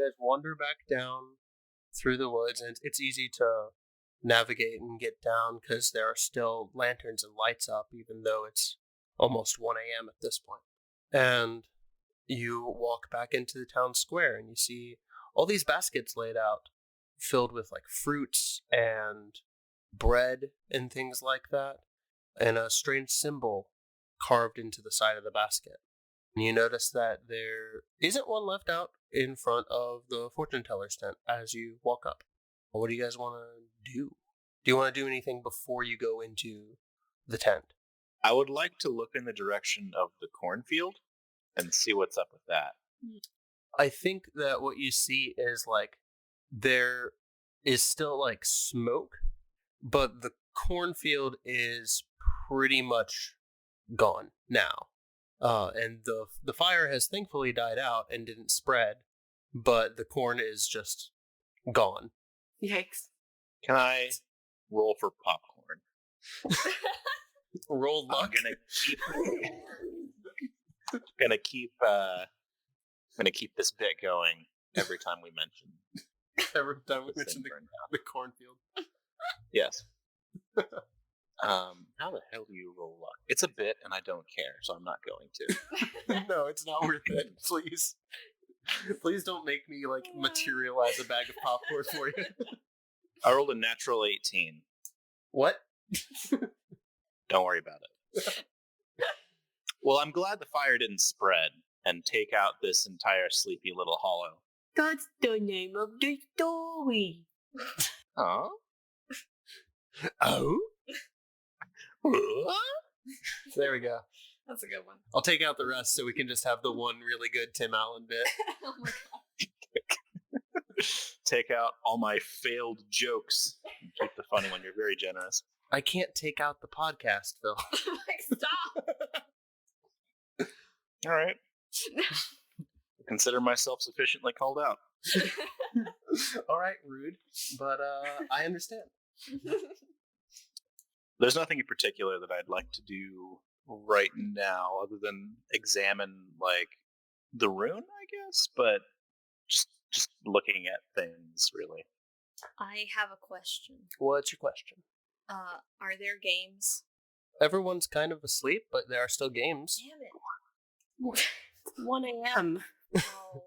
guys wander back down through the woods, and it's easy to navigate and get down because there are still lanterns and lights up, even though it's almost 1 a.m. at this point. And you walk back into the town square, and you see all these baskets laid out, filled with like fruits and bread and things like that, and a strange symbol carved into the side of the basket. And you notice that there isn't one left out in front of the fortune teller's tent as you walk up. What do you guys want to do? Do you want to do anything before you go into the tent? I would like to look in the direction of the cornfield and see what's up with that. I think that what you see is like there is still like smoke, but the cornfield is pretty much gone now. And the fire has thankfully died out and didn't spread, but the corn is just gone. Yikes. Can I roll for popcorn? Roll luck. I'm gonna keep this bit going every time we mention. Every time we mention the cornfield. Yes. How the hell do you roll luck? It's a bit, and I don't care, so I'm not going to. No, it's not worth it. Please. Please don't make me, like, materialize a bag of popcorn for you. I rolled a natural 18. What? Don't worry about it. Well, I'm glad the fire didn't spread and take out this entire sleepy little hollow. That's the name of the story. Huh? Oh? There we go. That's a good one. I'll take out the rest so we can just have the one really good Tim Allen bit. Oh my god. Take out all my failed jokes. Keep the funny one. You're very generous. I can't take out the podcast, Phil. Like, stop. All right. Consider myself sufficiently called out. All right, rude, but I understand. There's nothing in particular that I'd like to do right now other than examine, like, the rune, I guess, but just looking at things, really. I have a question. What's your question? Are there games? Everyone's kind of asleep, but there are still games. Damn it. 1 a.m. Oh.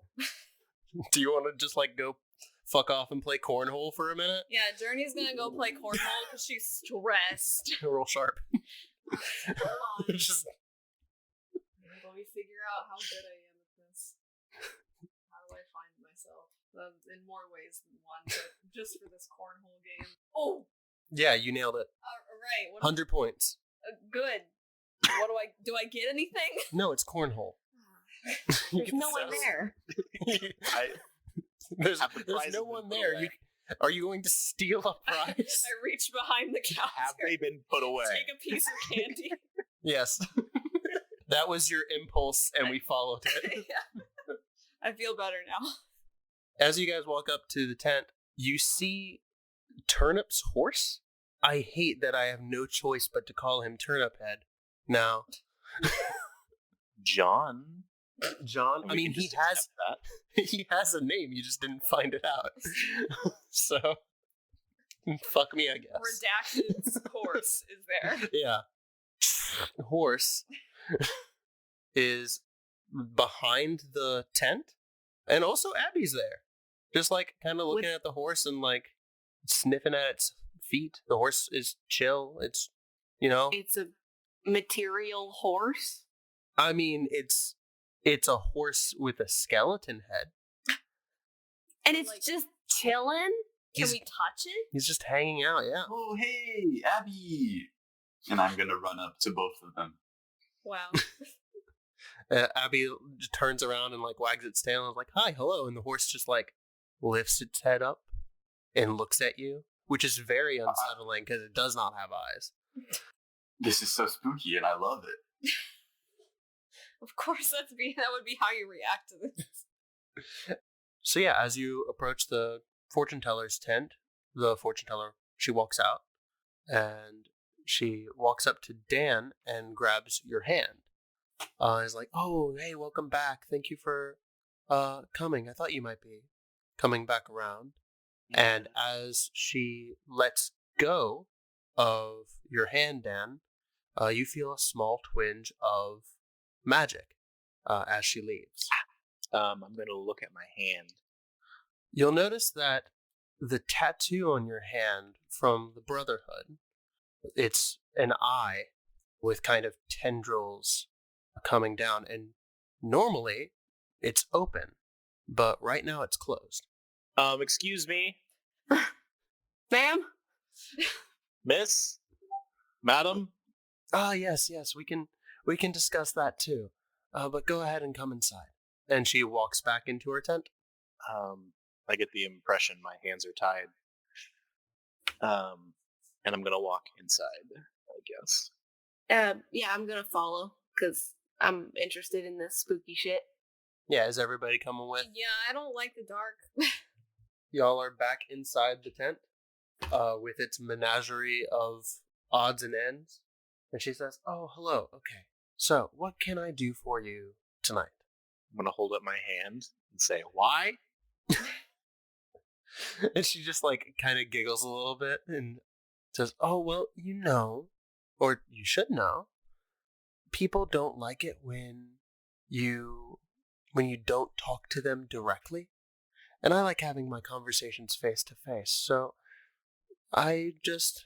Do you want to just, like, go fuck off and play cornhole for a minute? Yeah, Journey's gonna go play cornhole because she's stressed. Roll sharp. Come on. Just... Let me figure out how good I am at this. How do I find myself? In more ways than one, but just for this cornhole game. Oh! Yeah, you nailed it. Right. 100 points. Good. What do I get anything? No, it's cornhole. There's no one there. There's no one there. Are you going to steal a prize? I reach behind the counter. Have they been put away? Take a piece of candy. Yes. That was your impulse, and we followed it. Yeah. I feel better now. As you guys walk up to the tent, you see Turnip's horse. I hate that I have no choice but to call him Turnip Head now. John? I mean, he has a name. You just didn't find it out. So, fuck me, I guess. Redacted's horse is there. Yeah. Horse is behind the tent, and also Abby's there. Just, like, kind of looking at the horse and, like, sniffing at its feet. The horse is chill. It's, you know. It's a material horse? I mean, it's a horse with a skeleton head. And it's like, just chilling? Can we touch it? He's just hanging out, yeah. Oh, hey, Abby! And I'm gonna run up to both of them. Wow. Abby just turns around and, like, wags its tail and is like, hi, hello. And the horse just, like, lifts its head up and looks at you, which is very unsettling because it does not have eyes. This is so spooky and I love it. Of course, that would be how you react to this. So yeah, as you approach the fortune teller's tent, the fortune teller, she walks out, and she walks up to Dan and grabs your hand. Is like, oh, hey, welcome back. Thank you for coming. I thought you might be. coming back around. And as she lets go of your hand, Dan, you feel a small twinge of magic as she leaves. I'm going to look at my hand. You'll notice that the tattoo on your hand from the Brotherhood, it's an eye with kind of tendrils coming down, and normally it's open, but right now it's closed. Excuse me, Ma'am? miss, madam? Yes, we can discuss that too. But go ahead and come inside. And she walks back into her tent. I get the impression my hands are tied. And I'm going to walk inside, I guess. Yeah, I'm gonna follow, because I'm interested in this spooky shit. Yeah, is everybody coming with? Yeah, I don't like the dark. Y'all are back inside the tent with its menagerie of odds and ends. And she says, "Oh, hello. Okay. So, what can I do for you tonight?" I'm going to hold up my hand and say, why? And she just like kind of giggles a little bit and says, "Oh, well, you know, or you should know, people don't like it when you don't talk to them directly. And I like having my conversations face to face. So I just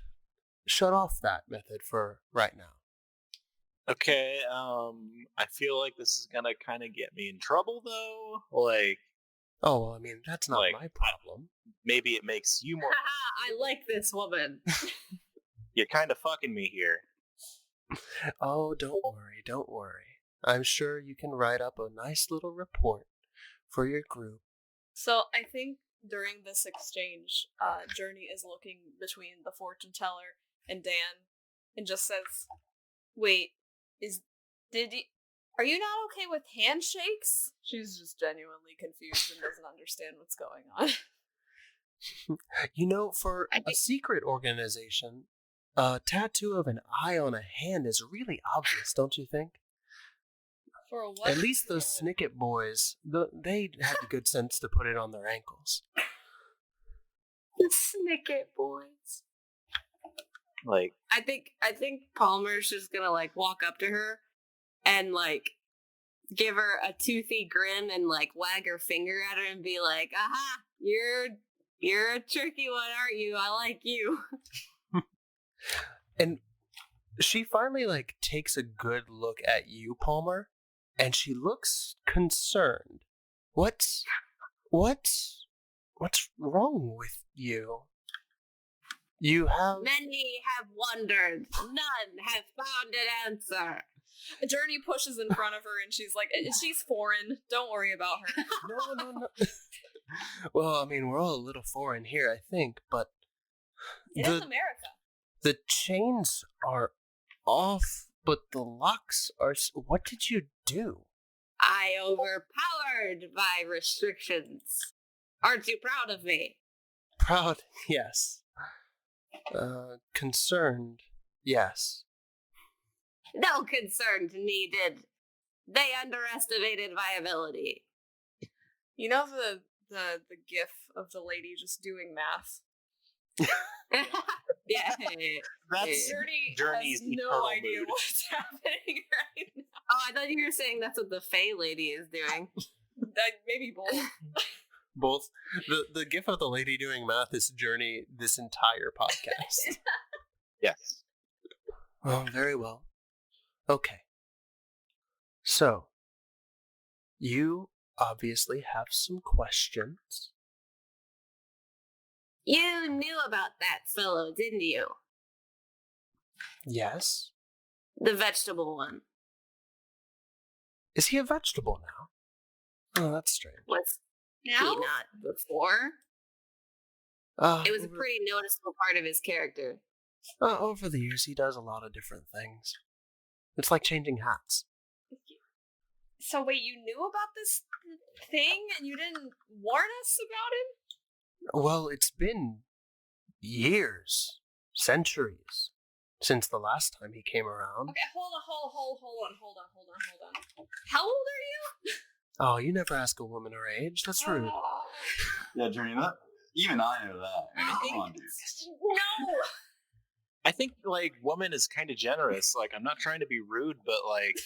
shut off that method for right now." Okay, I feel like this is going to kind of get me in trouble, though. Like, Oh, well, I mean, that's not Like, my problem. maybe it makes you more... I like this woman. You're kind of fucking me here. Oh, don't worry. I'm sure you can write up a nice little report for your group. So I think during this exchange, Journey is looking between the fortune teller and Dan, and just says, "Wait, are you not okay with handshakes?" She's just genuinely confused and doesn't understand what's going on. You know, for a secret organization, a tattoo of an eye on a hand is really obvious, don't you think? For a what? At least those Snicket boys, they had the good sense to put it on their ankles. The Snicket boys. Like, I think Palmer's just gonna like walk up to her and like give her a toothy grin and like wag her finger at her and be like, "Aha, you're a tricky one, aren't you? I like you." And she finally like takes a good look at you, Palmer, and she looks concerned. What's wrong with you? You have... Many have wondered, none have found an answer. Journey pushes in front of her and she's like, "She's foreign. Don't worry about her." No. Well, I mean, we're all a little foreign here, I think, but It is America. the chains are off, but the locks are... What did you do? I overpowered my restrictions. Aren't you proud of me? Proud, yes. Concerned, yes. No concern needed. They underestimated my ability. You know the gif of the lady just doing math? Yeah. that's Journey's Journey's has no eternal idea mood. what's happening right now. Oh, I thought you were saying that's what the Fey lady is doing. Maybe both. Both. The gif of the lady doing math is Journey this entire podcast. Yes. Oh, very well. Okay. So, you obviously have some questions. You knew about that fellow, didn't you? Yes. The vegetable one. Is he a vegetable now? Oh, that's strange. Was Now? he not before? It was a pretty noticeable part of his character. Over the years, he does a lot of different things. It's like changing hats. So wait, you knew about this thing and you didn't warn us about it? Well, it's been years, centuries, since the last time he came around. Okay, hold on. How old are you? Oh, you never ask a woman her age. That's rude. Yeah, Journey, even I know that. I mean, come on, dude. No. I think like woman is kind of generous. Like I'm not trying to be rude, but like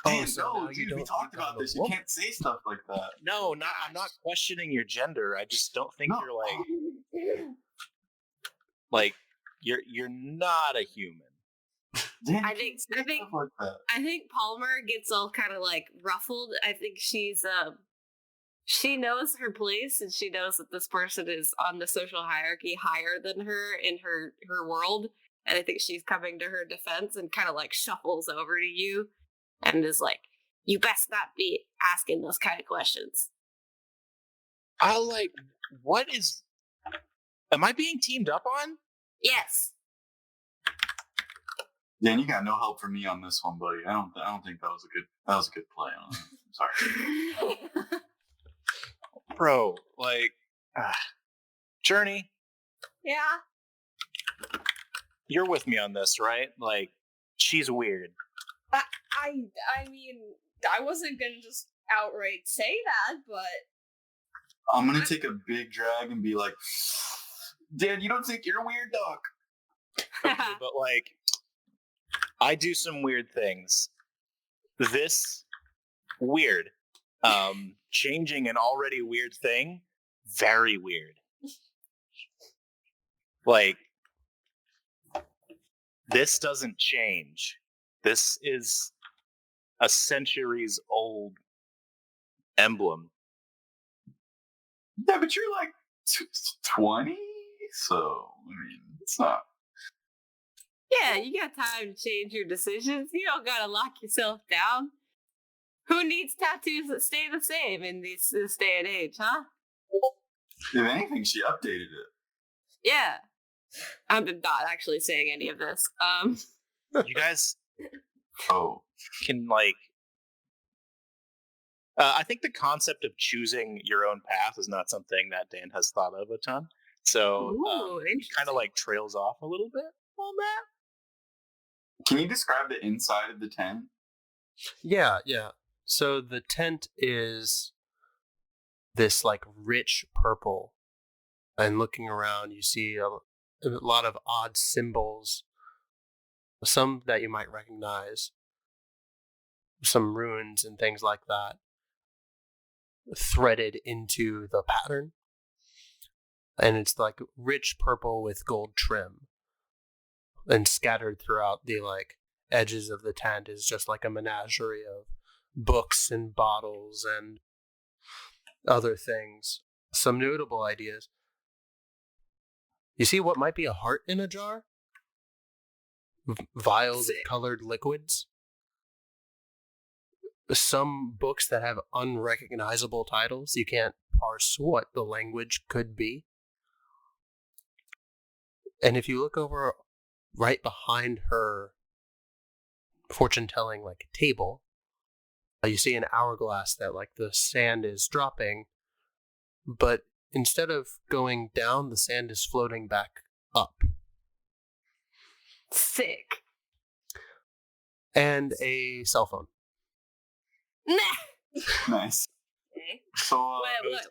Dan, so now no, you dude, we don't talked think I'm about a this. You woman. can't say stuff like that. no, not I'm not questioning your gender. I just don't think No. you're like you're not a human. Dan, I you think- can't say I think- stuff like that. I think Palmer gets all kind of like ruffled. I think she knows her place, and she knows that this person is on the social hierarchy higher than her in her world. And I think she's coming to her defense and kind of like shuffles over to you and is like, "You best not be asking those kind of questions." I like what is? Am I being teamed up on? Yes. Dan, you got no help from me on this one, buddy. I don't think that was a good play on it. I'm sorry. Bro, like Journey, Yeah. you're with me on this, right? Like she's weird. I mean, I wasn't gonna just outright say that, but I'm gonna take a big drag and be like, Dan, you don't think you're weird, dog? Okay, but like I do some weird things. This weird. Changing an already weird thing, very weird. Like this doesn't change. This is a centuries old emblem. Yeah, but you're like 20, so I mean, it's not. Yeah, you got time to change your decisions. You don't gotta lock yourself down. Who needs tattoos that stay the same in this day and age, huh? If anything, she updated it. Yeah. I'm not actually saying any of this. You guys Oh, can like I think the concept of choosing your own path is not something that Dan has thought of a ton. So Ooh, he kind of like trails off a little bit on that. can you describe the inside of the tent? Yeah. So the tent is this like rich purple, and looking around, you see a lot of odd symbols, some that you might recognize, some runes and things like that, threaded into the pattern. And it's like rich purple with gold trim, and scattered throughout the like edges of the tent is just like a menagerie of books and bottles and other things. Some notable ideas. You see what might be a heart in a jar? Vials of colored liquids. Some books that have unrecognizable titles. You can't parse what the language could be. And if you look over right behind her fortune-telling like table, you see an hourglass that like the sand is dropping, but instead of going down, the sand is floating back up. Sick. And a cell phone. Nah. Nice. Okay. So,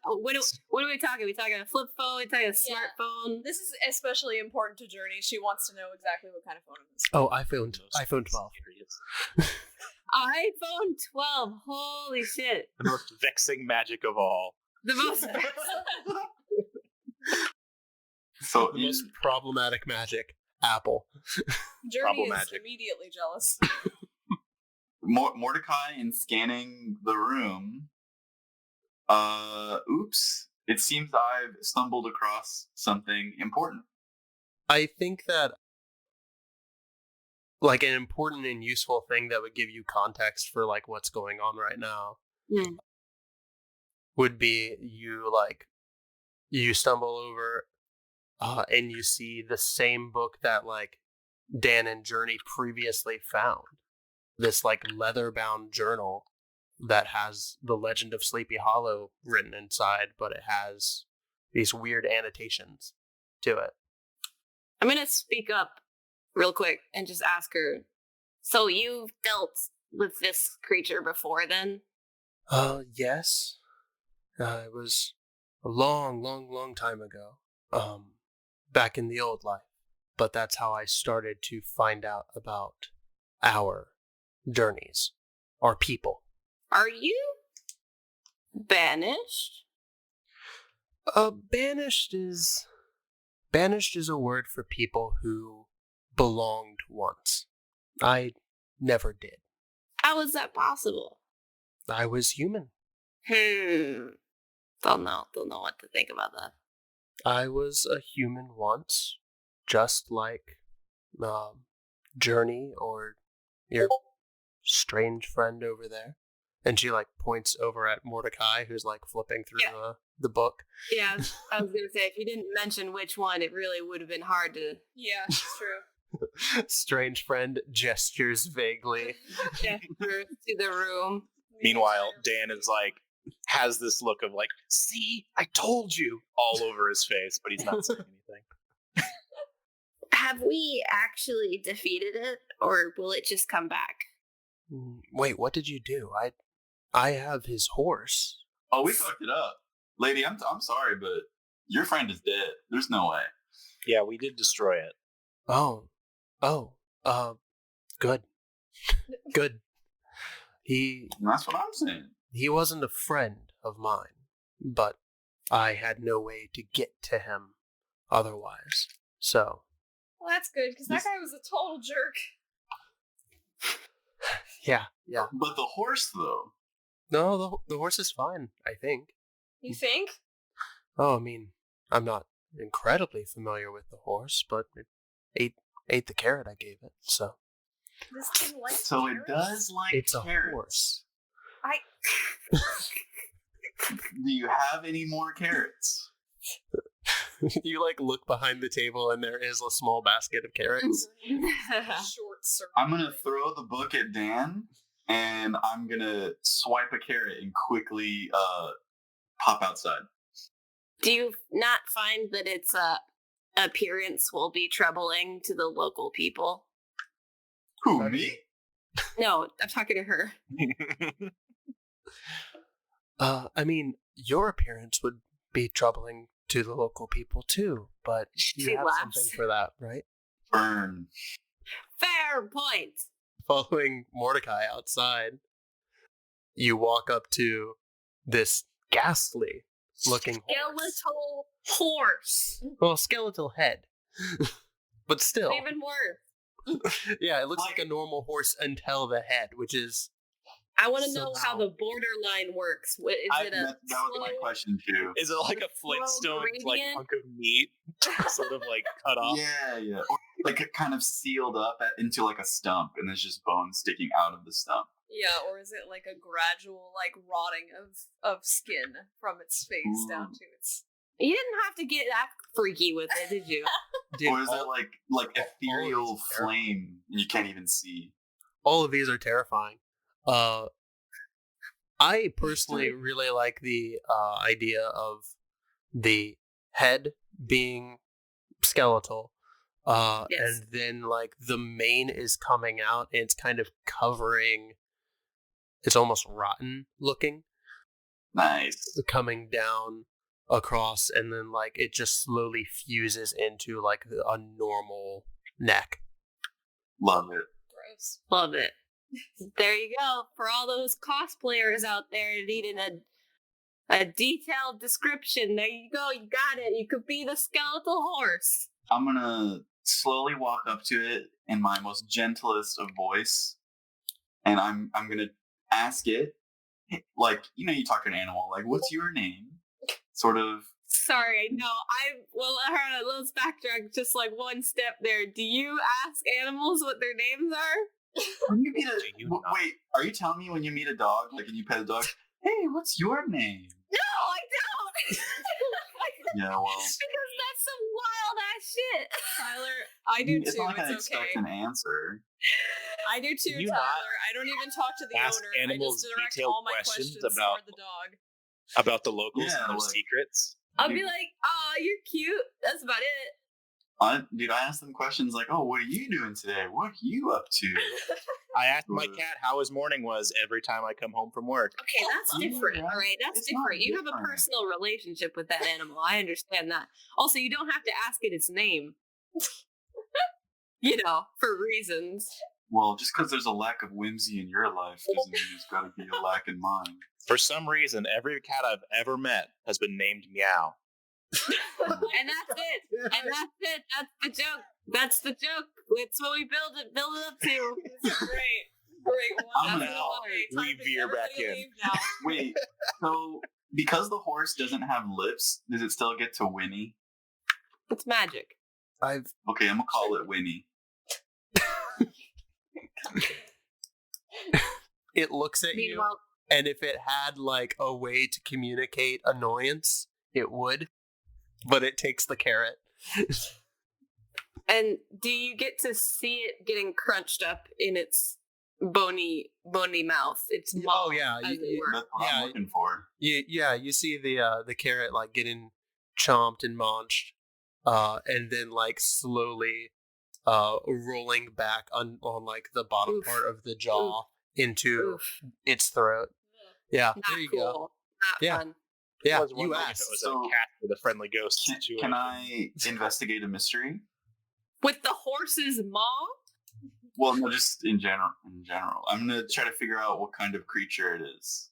What are we talking? Are we talking a flip phone? Are we talking a Yeah. smartphone? this is especially important to Journey. She wants to know exactly what kind of phone it is. Oh, iPhone 12. iPhone 12. Holy shit. The most vexing magic of all. The most. so The most problematic magic. Apple. Journey is Magic. immediately jealous. Mordicai, in scanning the room, oops, it seems I've stumbled across something important. I think that like an important and useful thing that would give you context for like what's going on right now would be you stumble over and you see the same book that like Dan and Journey previously found. This like leather-bound journal that has the legend of Sleepy Hollow written inside, but it has these weird annotations to it. I'm going to speak up real quick and just ask her, so you've dealt with this creature before then? Yes. It was a long time ago, back in the old life. But that's how I started to find out about our journeys, our people. Are you banished? Banished is a word for people who belonged once. I never did. How is that possible? I was human. Don't know what to think about that. I was a human once, just like Journey or your strange friend over there. And she like points over at Mordicai, who's like flipping through the book. Yeah, I was gonna say if you didn't mention which one, it really would have been hard to. Yeah, it's true. Strange friend gestures vaguely. Gesture to the room. Meanwhile, Dan is like, has this look of like, see, I told you, all over his face, but he's not saying anything. Have we actually defeated it, or will it just come back? Wait, what did you do? I have his horse. Oh, we fucked it up, lady. I'm sorry, but your friend is dead. There's no way. Yeah, we did destroy it. Oh, good. Good. That's what I'm saying. He wasn't a friend of mine, but I had no way to get to him otherwise. So. Well, that's good, because that guy was a total jerk. Yeah. But the horse, though. No, the horse is fine, I think. You think? Oh, I mean, I'm not incredibly familiar with the horse, but it ate the carrot I gave it, so. This thing likes So carrots? it does like It's carrots. a horse. Do you have any more carrots? You like look behind the table and there is a small basket of carrots. Short circle. I'm gonna throw the book at Dan, and I'm gonna swipe a carrot and quickly pop outside. Do you not find that its appearance will be troubling to the local people? Who, me? No, I'm talking to her. I mean, your appearance would be troubling to the local people too, but you She have laughs. something for that, right? Burn. Fair point. Following Mordecai outside, you walk up to this ghastly looking horse. Skeletal horse. Well, skeletal head. But still. Even worse. Yeah, it looks like a normal horse until the head, which is... I want to know how Somehow. the borderline works. Is it a That was my slow- question too. Is it like a Flintstone like gradient? hunk of meat, sort of like cut off? Yeah. Or like it kind of sealed up into like a stump, and there's just bones sticking out of the stump. Yeah, or is it like a gradual like rotting of skin from its face down to its... You didn't have to get that freaky with it, did you? Dude, Or is it all, like ethereal all these are flame, and you can't even see? all of these are terrifying. I personally really like the idea of the head being skeletal. Yes. And then like the mane is coming out and it's kind of covering, it's almost rotten looking, Nice. coming down across, and then like it just slowly fuses into like a normal neck. Love it. Gross. Love it. There you go. For all those cosplayers out there needing a detailed description, there you go. You got it. You could be the skeletal horse. I'm gonna slowly walk up to it in my most gentlest of voice, and I'm gonna ask it, like, you know, you talk to an animal, like, what's your name? Sort of. Sorry, no, well, let's backtrack just like one step there. Do you ask animals what their names are? When you meet Do you not? wait, are you telling me when you meet a dog, like, and you pet a dog, hey, what's your name? No, I don't. Yeah, well, Because that's some wild ass shit. Tyler, I do it's too. not like I It's okay. expect an answer. I do too, you Tyler. not I don't even talk to the ask owner. I animals just direct detailed all my questions questions about- for the dog. About the locals Yeah, and their like- secrets? I'll be like, oh, you're cute. That's about it. Dude, I ask them questions like, oh, what are you doing today? What are you up to? I asked my cat how his morning was every time I come home from work. Okay, that's different. Yeah, All right, that's it's not different. You have a different. personal relationship with that animal. I understand that. Also, you don't have to ask it its name. For reasons. Well, just because there's a lack of whimsy in your life doesn't mean there's got to be a lack in mine. For some reason, every cat I've ever met has been named Meow. And that's it. And that's it. That's the joke. That's the joke. It's what we build it up to. Great. I'm Wow. gonna- we veer back in. Now. Wait, so because the horse doesn't have lips, does it still get to whinny? It's magic. I've Okay, I'm gonna call it Winnie. it looks at you, Meanwhile, and if it had like a way to communicate annoyance, it would, but it takes the carrot. and do you get to see it getting crunched up in its bony mouth? Its maw, Oh, yeah, as it were. That's what Yeah. I'm looking for. You see the carrot like getting chomped and munched, and then like slowly rolling back on like the bottom Oof. part of the jaw into Oof, its throat. Yeah, not there you cool. go. Not Yeah. fun. Yeah, I was you wondering if asked. it was So- a cat with a friendly ghost Can, situation. can I investigate a mystery? With the horse's maw? Well, no, just in general. I'm gonna try to figure out what kind of creature it is.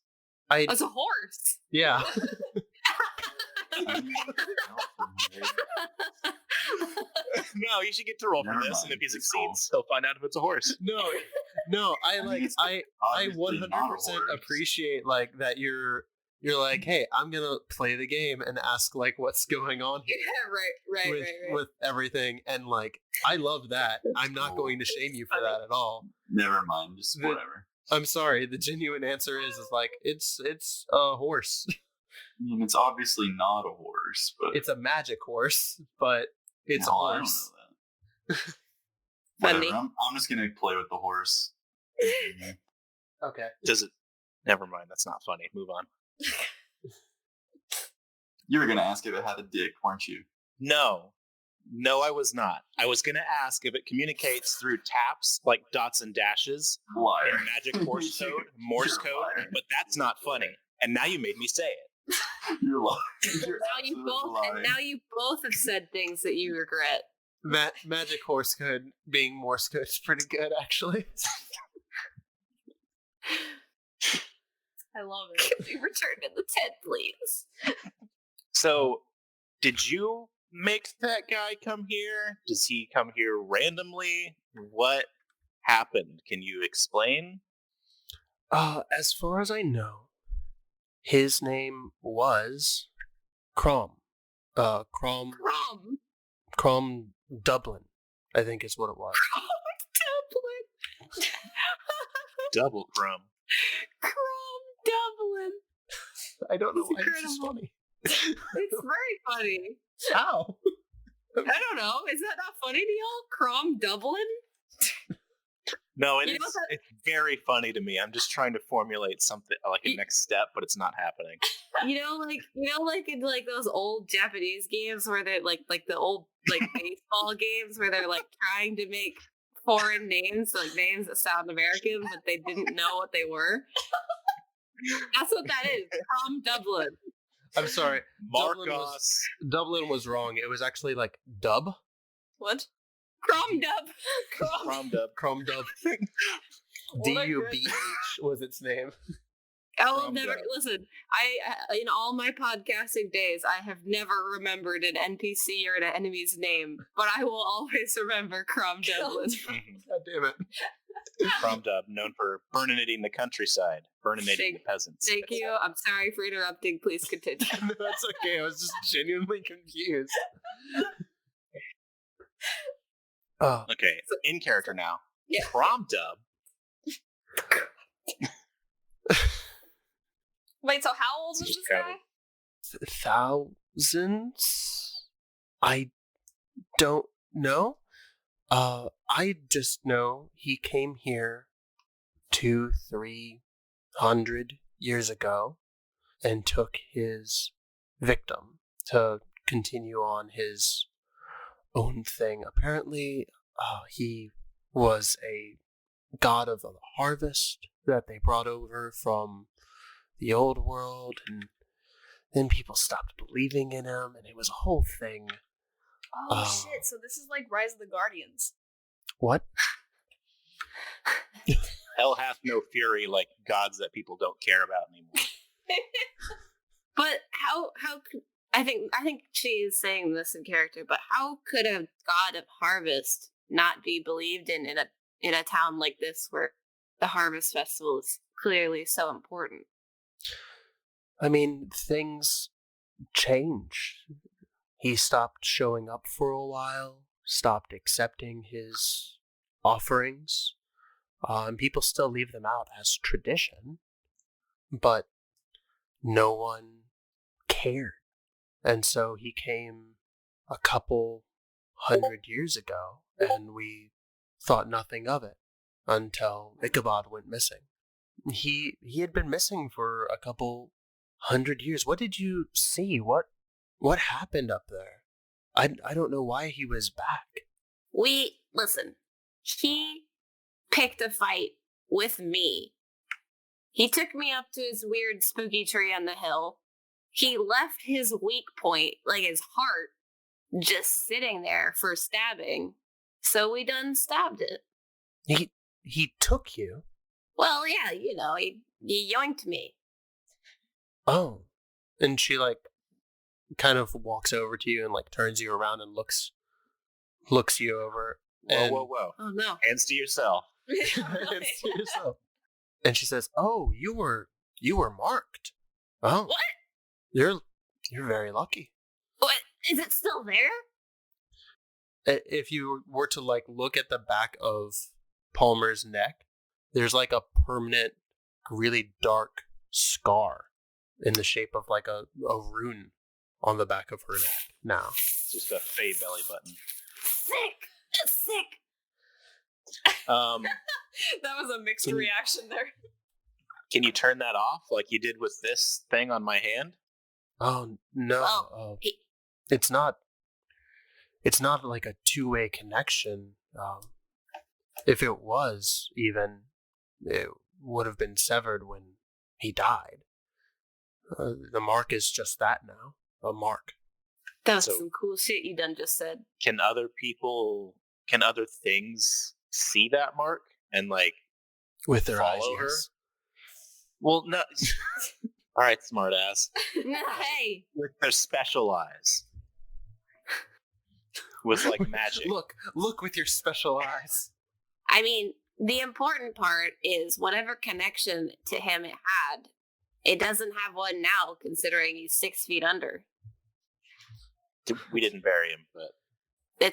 As a horse. Yeah. No, you should get to roll for Never this, and mind, if he it's succeeds, he'll find out if it's a horse. No, I I mean, like it's I Obviously not a 100% horse. appreciate like that you're like, hey, I'm gonna play the game and ask like what's going on here right, with everything, and like I love that. I'm not going to shame you for that at all. Never mind, just The- whatever. I'm sorry. The genuine answer is like it's a horse. I mean, it's obviously not a horse, but It's a magic horse, but it's a no, I don't horse. know that. Funny. Whatever. I'm just gonna play with the horse. Okay. Does it? Never mind. That's not funny. Move on. You were gonna ask if it had a dick, weren't you? No, I was not. I was gonna ask if it communicates through taps like dots and dashes Liar. in magic Morse code, Morse You're a code, liar. but that's not funny. And now you made me say it. You're lying. You're Now you absolutely both lying. and now you both have said things that you regret. Magic horse code being Morse code is pretty good, actually. I love it. Can we return to the tent, please? So, did you make that guy come here? Does he come here randomly? What happened? Can you explain? As far as I know, his name was Crom. Crom Dublin, I think is what it was. Dublin. Double crumb. Crom Dublin. I don't know It's why this is incredible. funny. It's very funny. How? I don't know. Is that not funny to y'all? Crom Dublin? No, You know that- it's very funny to me. I'm just trying to formulate something like a You- next step, but it's not happening. like in like those old Japanese games where they're like the old like baseball games where they're like trying to make foreign names, like names that sound American, but they didn't know what they were. That's what that is. Crom Dublin. I'm sorry. Marcos. Dublin was wrong. It was actually like Dub. What? Crom Dub. Crummed up. Crom Dub. Well, they're good. DUBH was its name. I will Crom never Dub. listen. I in all my podcasting days, I have never remembered an NPC or an enemy's name, but I will always remember Crom Dublin. God damn it. Crummed up, known for burninating the countryside, burninating Thank- the peasants. Thank you. I'm sorry for interrupting. Please continue. No, that's okay. I was just genuinely confused. Oh, Okay, in character now. Yeah. Prom dub. Wait, so how old is Just this travel. guy? thousands? I don't know. I just know he came here 200-300 years ago and took his victim to continue on his own thing. Apparently, he was a god of the harvest that they brought over from the old world, and then people stopped believing in him, and it was a whole thing. Oh shit! So this is like Rise of the Guardians. What? Hell hath no fury like gods that people don't care about anymore. But how I think she is saying this in character, but how could a god of harvest not be believed in a town like this where the harvest festival is clearly so important? I mean, things change. He stopped showing up for a while, stopped accepting his offerings, and people still leave them out as tradition, but no one cared. And so he came a couple 100 years ago, and we thought nothing of it until Ichabod went missing. He had been missing for a couple 100 years. What did you see? What happened up there? I don't know why he was back. Listen, he picked a fight with me. He took me up to his weird spooky tree on the hill. He left his weak point, like his heart, just sitting there for stabbing. So we done stabbed it. He took you? Well, yeah, he yoinked me. Oh. And she kind of walks over to you and turns you around and looks you over. And, Whoa. Oh no. Hands to yourself. Hands to yourself. And she says, "Oh, you were marked. Oh. What? You're very lucky." What? Is it still there? If you were to look at the back of Palmer's neck, there's a permanent, really dark scar in the shape of a rune on the back of her neck now. Just a fey belly button. Sick. It's sick. That was a mixed reaction there. Can you turn that off like you did with this thing on my hand? Oh no. Oh, It's not like a two-way connection. If it was, even, it would have been severed when he died. The mark is just that now. A mark. That was So- some cool shit you done just said. Can other things see that mark and With their eyes, follow her? yes. Well, no. All right, smartass. Hey. With their special eyes. With magic. Look with your special eyes. I mean, the important part is whatever connection to him it had, it doesn't have one now, considering he's 6 feet under. We didn't bury him, but I'm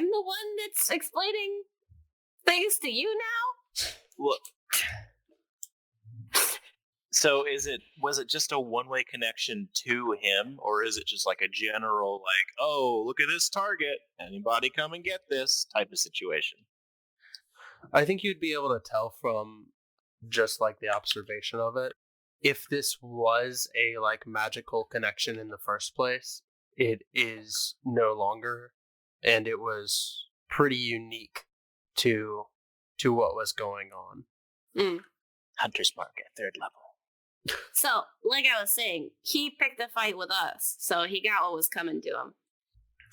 the one that's explaining things to you now? look. So was it just a one-way connection to him, or is it just a general oh, look at this target, anybody come and get this type of situation? I think you'd be able to tell from just the observation of it. If this was a magical connection in the first place, it is no longer, and it was pretty unique to what was going on. Hunter's mark at 3rd level. So, like I was saying, he picked a fight with us, so he got what was coming to him.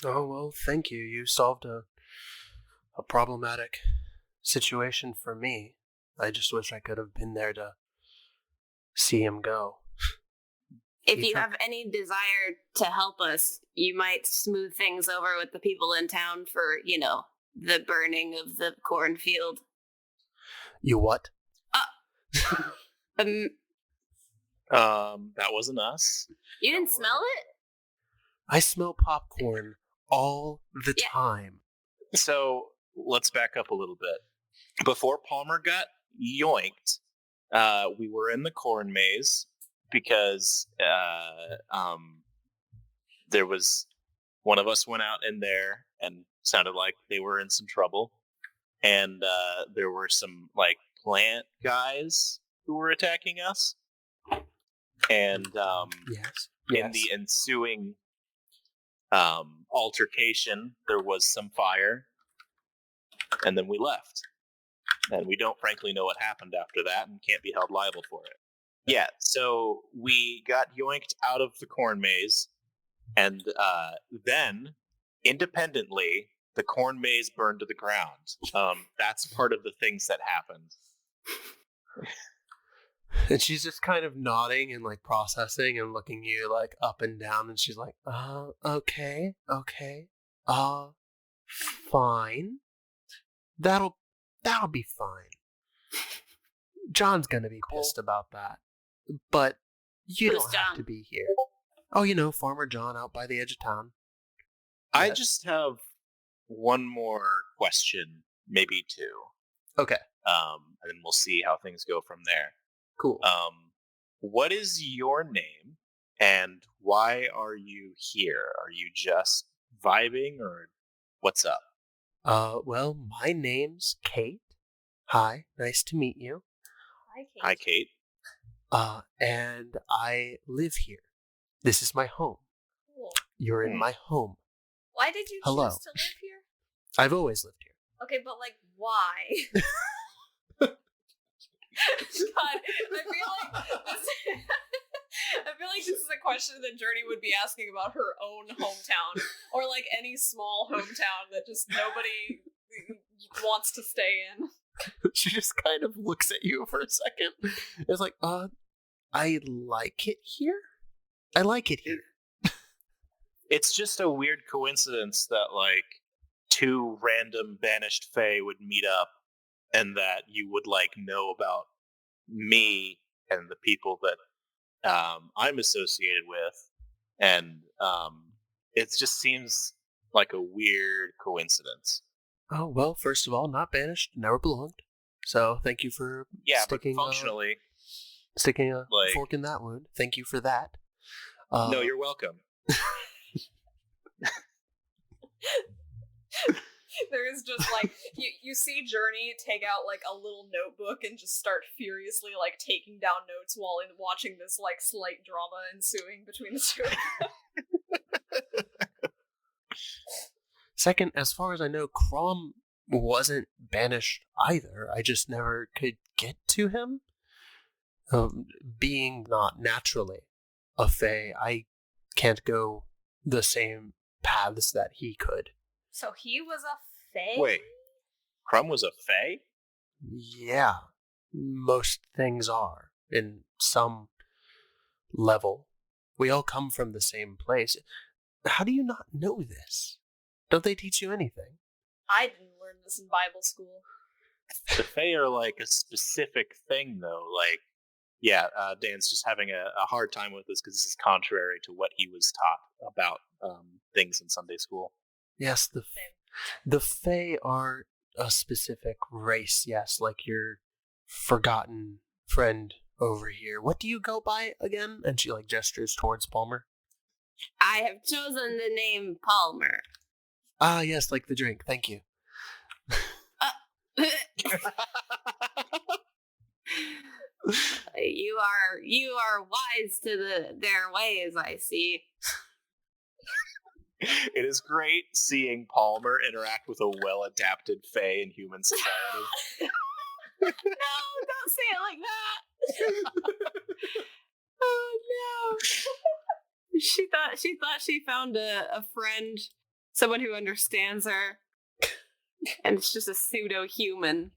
Oh, well, thank you. You solved a problematic situation for me. I just wish I could have been there to see him go. If you have any desire to help us, you might smooth things over with the people in town for, the burning of the cornfield. You what? That wasn't us. You didn't smell it? I smell popcorn all the time. So let's back up a little bit. Before Palmer got yoinked, we were in the corn maze because there was one of us went out in there and sounded like they were in some trouble, and there were some plant guys who were attacking us, and Yes. in the ensuing altercation there was some fire, And then we left. And we don't frankly know what happened after that and can't be held liable for it. Yeah, so we got yoinked out of the corn maze, and then, independently, the corn maze burned to the ground. That's part of the things that happened. And she's just kind of nodding and like processing and looking you like up and down, and she's like, okay, fine. That'll be fine. John's gonna be pissed about that, but you Who's don't have John? to be here. Oh, you know, Farmer John out by the edge of town. I Yes. just have one more question, maybe two. Okay, And then we'll see how things go from there. cool. What is your name, and why are you here? Are you just vibing, or what's up? Well, my name's Kate. Hi, nice to meet you. Hi, Kate. And I live here. This is my home. Cool. You're in Hmm. my home. Why did you Hello. choose to live here? I've always lived here. Okay, but like, why? God, I feel like this is a question that Journey would be asking about her own hometown, or like any small hometown that just nobody wants to stay in. She just kind of looks at you for a second. It's like, I like it here. I like it here. It's just a weird coincidence that, like, two random banished fae would meet up, and that you would, like, know about me and the people that I'm associated with, and it just seems like a weird coincidence. Oh, well, first of all, not banished, never belonged. So thank you for Yeah, sticking, but functionally, sticking a like- fork in that wound. Thank you for that. no, you're welcome. There is just like you see Journey take out like a little notebook and just start furiously like taking down notes while watching this like slight drama ensuing between the two. Second, as far as I know, Crom wasn't banished either. I just never could get to him. Being not naturally a fae, I can't go the same paths that he could. So he was a fae? Wait, Crumb was a fae? Yeah, most things are in some level. We all come from the same place. How do you not know this? Don't they teach you anything? I didn't learn this in Bible school. The fae are like a specific thing, though. Like, yeah, Dan's just having a hard time with this because this is contrary to what he was taught about things in Sunday school. Yes, the fae are a specific race, yes, like your forgotten friend over here. What do you go by again? And she like gestures towards Palmer. I have chosen the name Palmer. Ah, yes, like the drink. Thank you. You are wise to their ways, I see. It is great seeing Palmer interact with a well-adapted fae in human society. No, don't say it like that. Oh no. She thought she found a friend, someone who understands her, and it's just a pseudo human.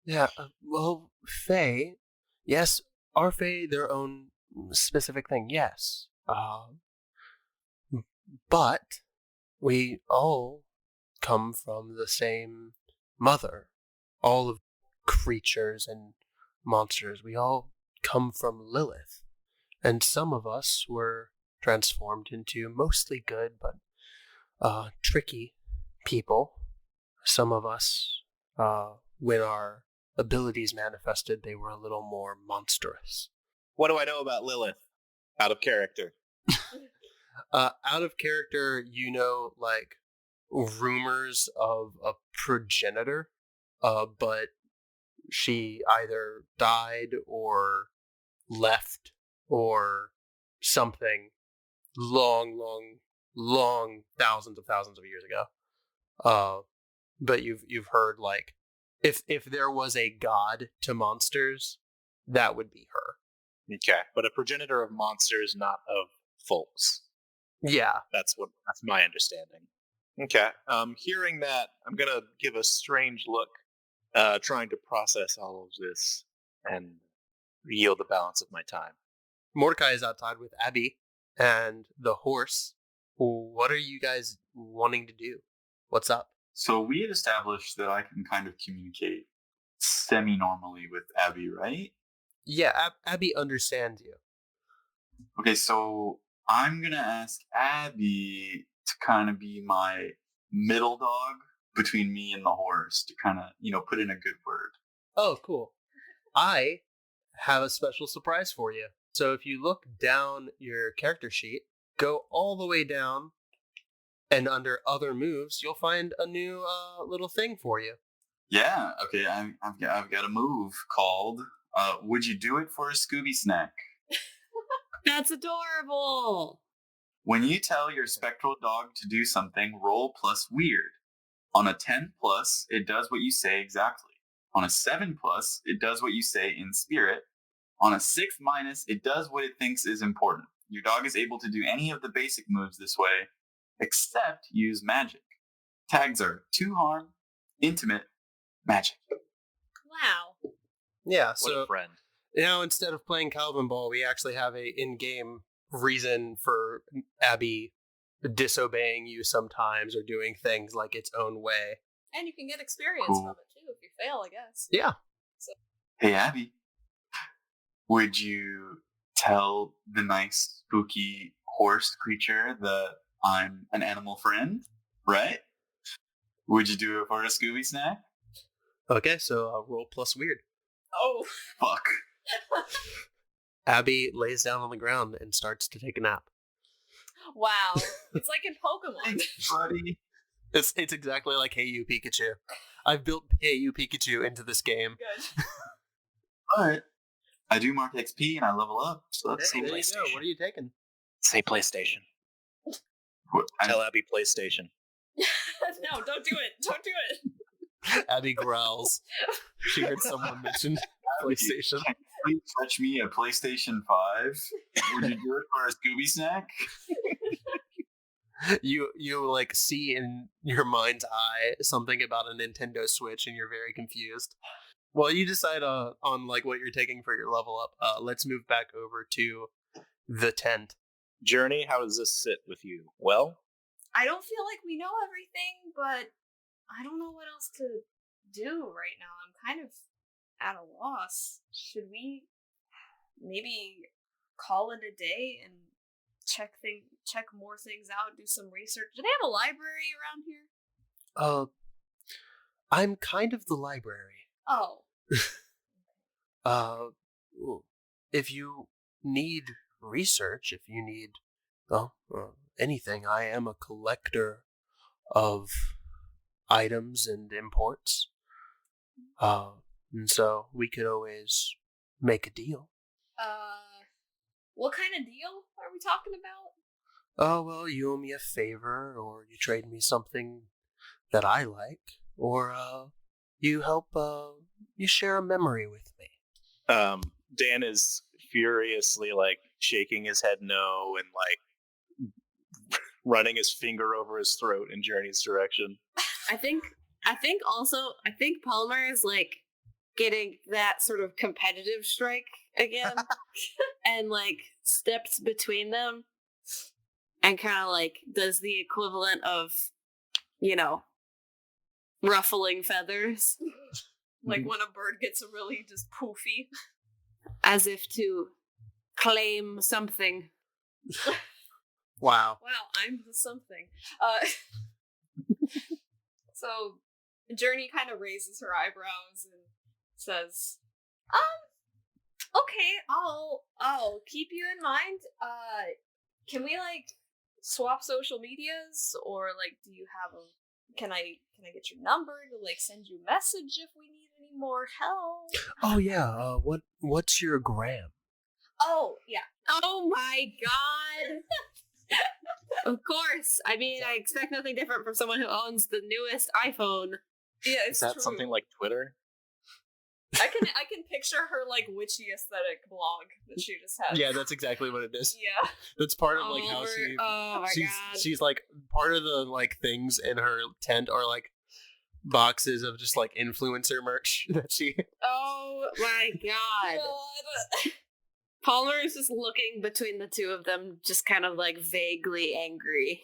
Yeah, well, fae, yes, are fae their own specific thing? Yes. But we all come from the same mother. All of creatures and monsters, we all come from Lilith. And some of us were transformed into mostly good, but tricky people. Some of us, when our abilities manifested, they were a little more monstrous. What do I know about Lilith? Out of character. Out of character, you know, like rumors of a progenitor, but she either died or left or something long thousands of years ago. But you've heard like if there was a god to monsters, that would be her. Okay, but a progenitor of monsters, not of folks. Yeah. That's my understanding. Okay. Hearing that, I'm gonna give a strange look, trying to process all of this and yield the balance of my time. Mordecai is outside with Abby and the horse. What are you guys wanting to do? What's up? So we had established that I can kind of communicate semi-normally with Abby, right? Yeah, Abby understands you. Okay, so I'm gonna ask Abby to kind of be my middle dog between me and the horse to kind of, put in a good word. Oh, cool. I have a special surprise for you. So if you look down your character sheet, go all the way down, and under other moves, you'll find a new little thing for you. Yeah, okay, I've got a move called, Would You Do It for a Scooby Snack? That's adorable. When you tell your spectral dog to do something, roll plus weird. On a 10 plus, it does what you say exactly. On a 7 plus, it does what you say in spirit. On a 6 minus, it does what it thinks is important. Your dog is able to do any of the basic moves this way, except use magic. Tags are 2 harm, intimate, magic. Wow. Yeah, What so a friend. now instead of playing Calvin Ball, we actually have a in-game reason for Abby disobeying you sometimes or doing things like its own way. And you can get experience Cool. from it too if you fail, I guess. Yeah. Hey, Abby, would you tell the nice, spooky horse creature that I'm an animal friend, right? Would you do it for a Scooby Snack? Okay, so roll plus weird. Oh. Fuck. Abby lays down on the ground and starts to take a nap. Wow. It's like in Pokemon. Buddy. It's exactly like Hey You Pikachu. I've built Hey You Pikachu into this game. Good. But I do mark XP and I level up, so that's There you go. PlayStation. What are you taking? Say PlayStation. Tell Abby PlayStation. No, don't do it. Don't do it. Abby growls. She heard someone mention PlayStation. Please fetch me a PlayStation 5. Would you do it for a Scooby Snack? You like see in your mind's eye something about a Nintendo Switch and you're very confused. Well, you decide on like what you're taking for your level up. Let's move back over to the tent. Journey, how does this sit with you? Well, I don't feel like we know everything, but I don't know what else to do right now. I'm kind of at a loss. Should we maybe call it a day and check more things out, do some research? Do they have a library around here? I'm kind of the library. Oh. If you need research, if you need anything, I am a collector of items and imports. And so we could always make a deal. What kind of deal are we talking about? Oh, well, you owe me a favor, or you trade me something that I like, or you help, you share a memory with me. Dan is furiously like shaking his head no and like running his finger over his throat in Journey's direction. I think Palmer is like getting that sort of competitive strike again and like steps between them and kind of like does the equivalent of, ruffling feathers Like when a bird gets really just poofy. as if to claim something. Wow. Wow, I'm the something. So Journey kind of raises her eyebrows and says, okay, I'll keep you in mind. Can we like swap social medias, or like do you have can I get your number to like send you a message if we need any more help? Oh yeah. What's your gram? Oh, yeah. Oh my god! Of course. I mean, I expect nothing different from someone who owns the newest iPhone. Yeah, it's Is that true. something like Twitter? I can picture her like witchy aesthetic blog that she just had. Yeah, that's exactly what it is. Yeah. That's part of like how Oh my god. she's like part of the like things in her tent are like boxes of just like influencer merch that she. Oh my god. Palmer is just looking between the two of them, just kind of like vaguely angry.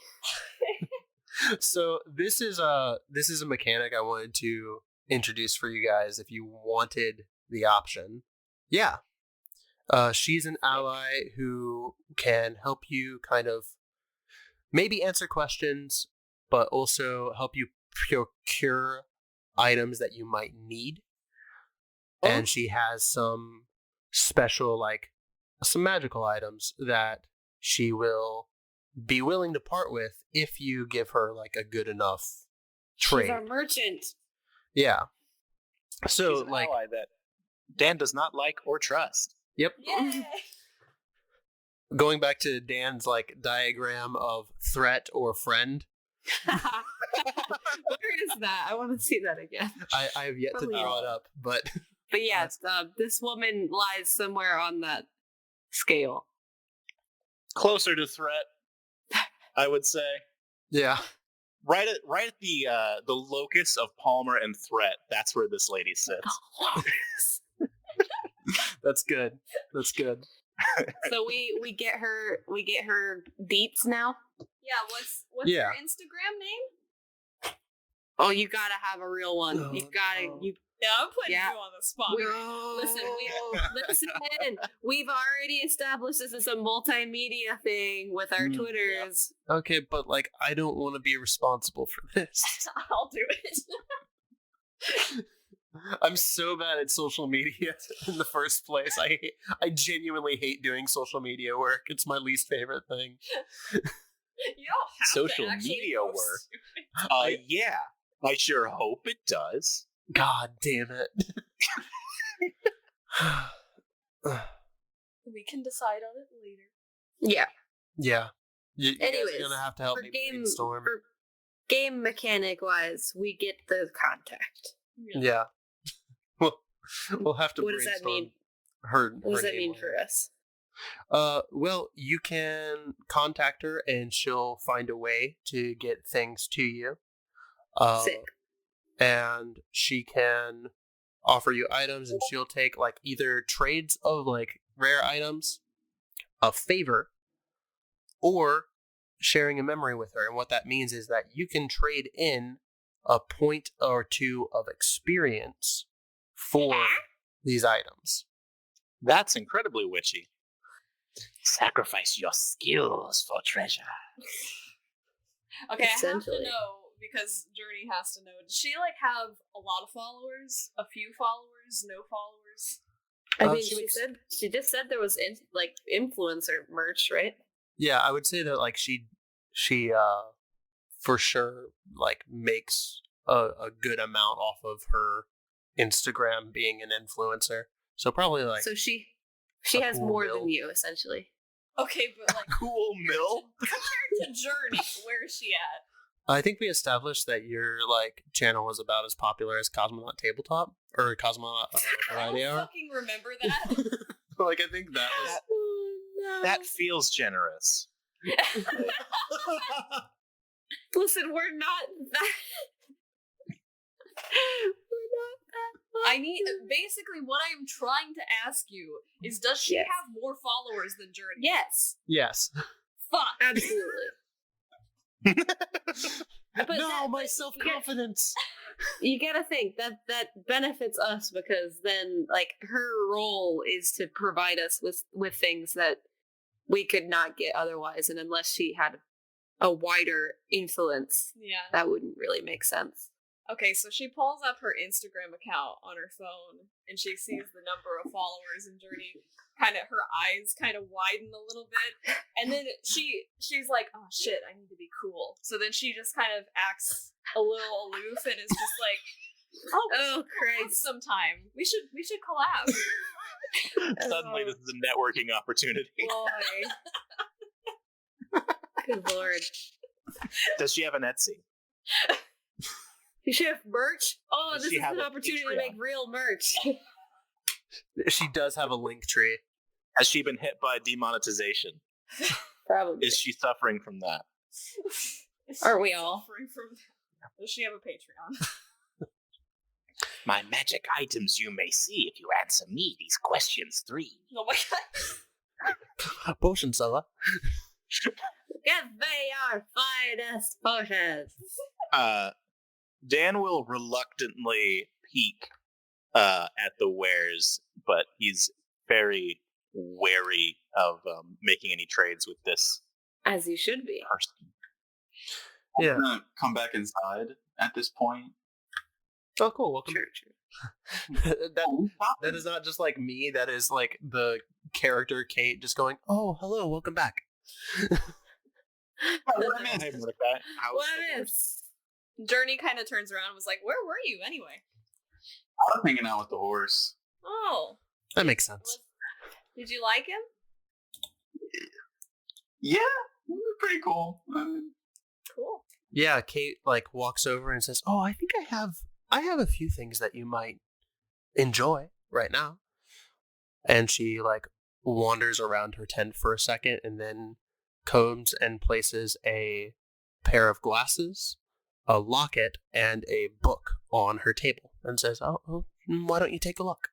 So this is a mechanic I wanted to introduce for you guys if you wanted the option. Yeah. She's an ally who can help you kind of maybe answer questions, but also help you procure items that you might need. And she has some special, like, some magical items that she will be willing to part with if you give her, like, a good enough trade. She's our merchant. Yeah. So, She's an like, ally that Dan does not like or trust. yep. Yay! Going back to Dan's, like, diagram of threat or friend, Where is that? I want to see that again. I have yet to draw it up, but But yes, this woman lies somewhere on that scale. Closer to threat, I would say. yeah. Right at the locus of Palmer and threat. That's where this lady sits. That's good. That's good. So we get her deets now. Yeah, what's Yeah. your Instagram name? Oh, you gotta have a real one. Oh, You gotta no. you. Yeah, I'm putting Yeah. you on the spot. Listen. We've already established this is a multimedia thing with our Mm, Twitters. Okay, but like I don't want to be responsible for this. I'll do it. I'm so bad at social media in the first place. I genuinely hate doing social media work. It's my least favorite thing. You don't have Social to actually media post work. it. Yeah. I sure hope it does. God damn it. We can decide on it later. Yeah. Yeah. You guys Anyways, are gonna have to help for me game brainstorm. for game mechanic wise, we get the contact. Yeah. We'll have to What does that brainstorm mean? her What does her that mean name for us? well, you can contact her and she'll find a way to get things to you. Sick. And she can offer you items and she'll take like either trades of like rare items, a favor, or sharing a memory with her. And what that means is that you can trade in a point or two of experience for these items. That's incredibly witchy. Sacrifice your skills for treasure. Okay, I have to Essentially. know because Journey has to know. Does she like have a lot of followers? A few followers? No followers? I mean, she makes- she just said there was like influencer merch, right? Yeah, I would say that like she for sure like makes a good amount off of her Instagram being an influencer. So probably like So she a has cool more bill. than you, essentially. Okay, but like Cool mill. compared to Journey, where is she at? I think we established that your like channel was about as popular as Cosmonaut Tabletop or Cosmonaut I Variety don't Hour. fucking remember that. Like I think that was That feels generous. Listen, we're not that. I need basically what I'm trying to ask you is does she Yes. have more followers than Journey? Yes, yes. Fuck. absolutely. But no, that- my but self-confidence. You gotta think that benefits us because then, like, her role is to provide us with things that we could not get otherwise, and unless she had a wider influence, Yeah. that wouldn't really make sense. Okay, so she pulls up her Instagram account on her phone and she sees the number of followers in Journey. Her eyes kind of widen a little bit, and then she's like, "Oh shit, I need to be cool." So then she just kind of acts a little aloof and is just like, "Oh, Oh, Christ! sometime we should collab." Suddenly, this is a networking opportunity. Boy. Good lord. Does she have an Etsy? You should have merch. Oh, Does this she is have an a opportunity to Patreon? make real merch. She does have a link tree. Has she been hit by demonetization? Probably. Is she suffering from that? Aren't we all? Suffering from that? Does she have a Patreon? My magic items you may see if you answer me these questions 3. Oh my god. Potion seller. Give me our finest potions. Dan will reluctantly peek at the wares, but he's very wary of making any trades with this As you should be. person. Yeah. I'm gonna come back inside at this point. Oh, cool. Welcome. True. That is not just like me. That is like the character Kate just going, "Oh, hello, welcome back." Hey, Mordicai. How's What the horse? is? Journey kind of turns around and was like, where were you anyway? I was hanging out with the horse. Oh. That makes sense. Did you like him? Yeah, pretty cool. Cool. Yeah, Kate like walks over and says, "Oh, I think I have a few things that you might enjoy right now." And she like wanders around her tent for a second and then combs and places a pair of glasses, a locket, and a book on her table and says, "Oh, why don't you take a look?"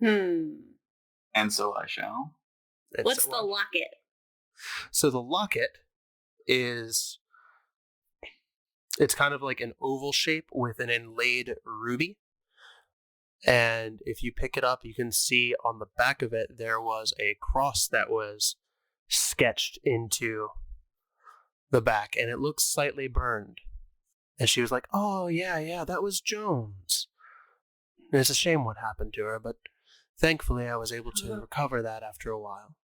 And so I shall. And What's so the on. locket? So the locket is, it's kind of like an oval shape with an inlaid ruby. And if you pick it up, you can see on the back of it, there was a cross that was sketched into the back, and it looks slightly burned. And she was like, "Oh, yeah, that was Jones. And it's a shame what happened to her, but thankfully I was able to recover that after a while."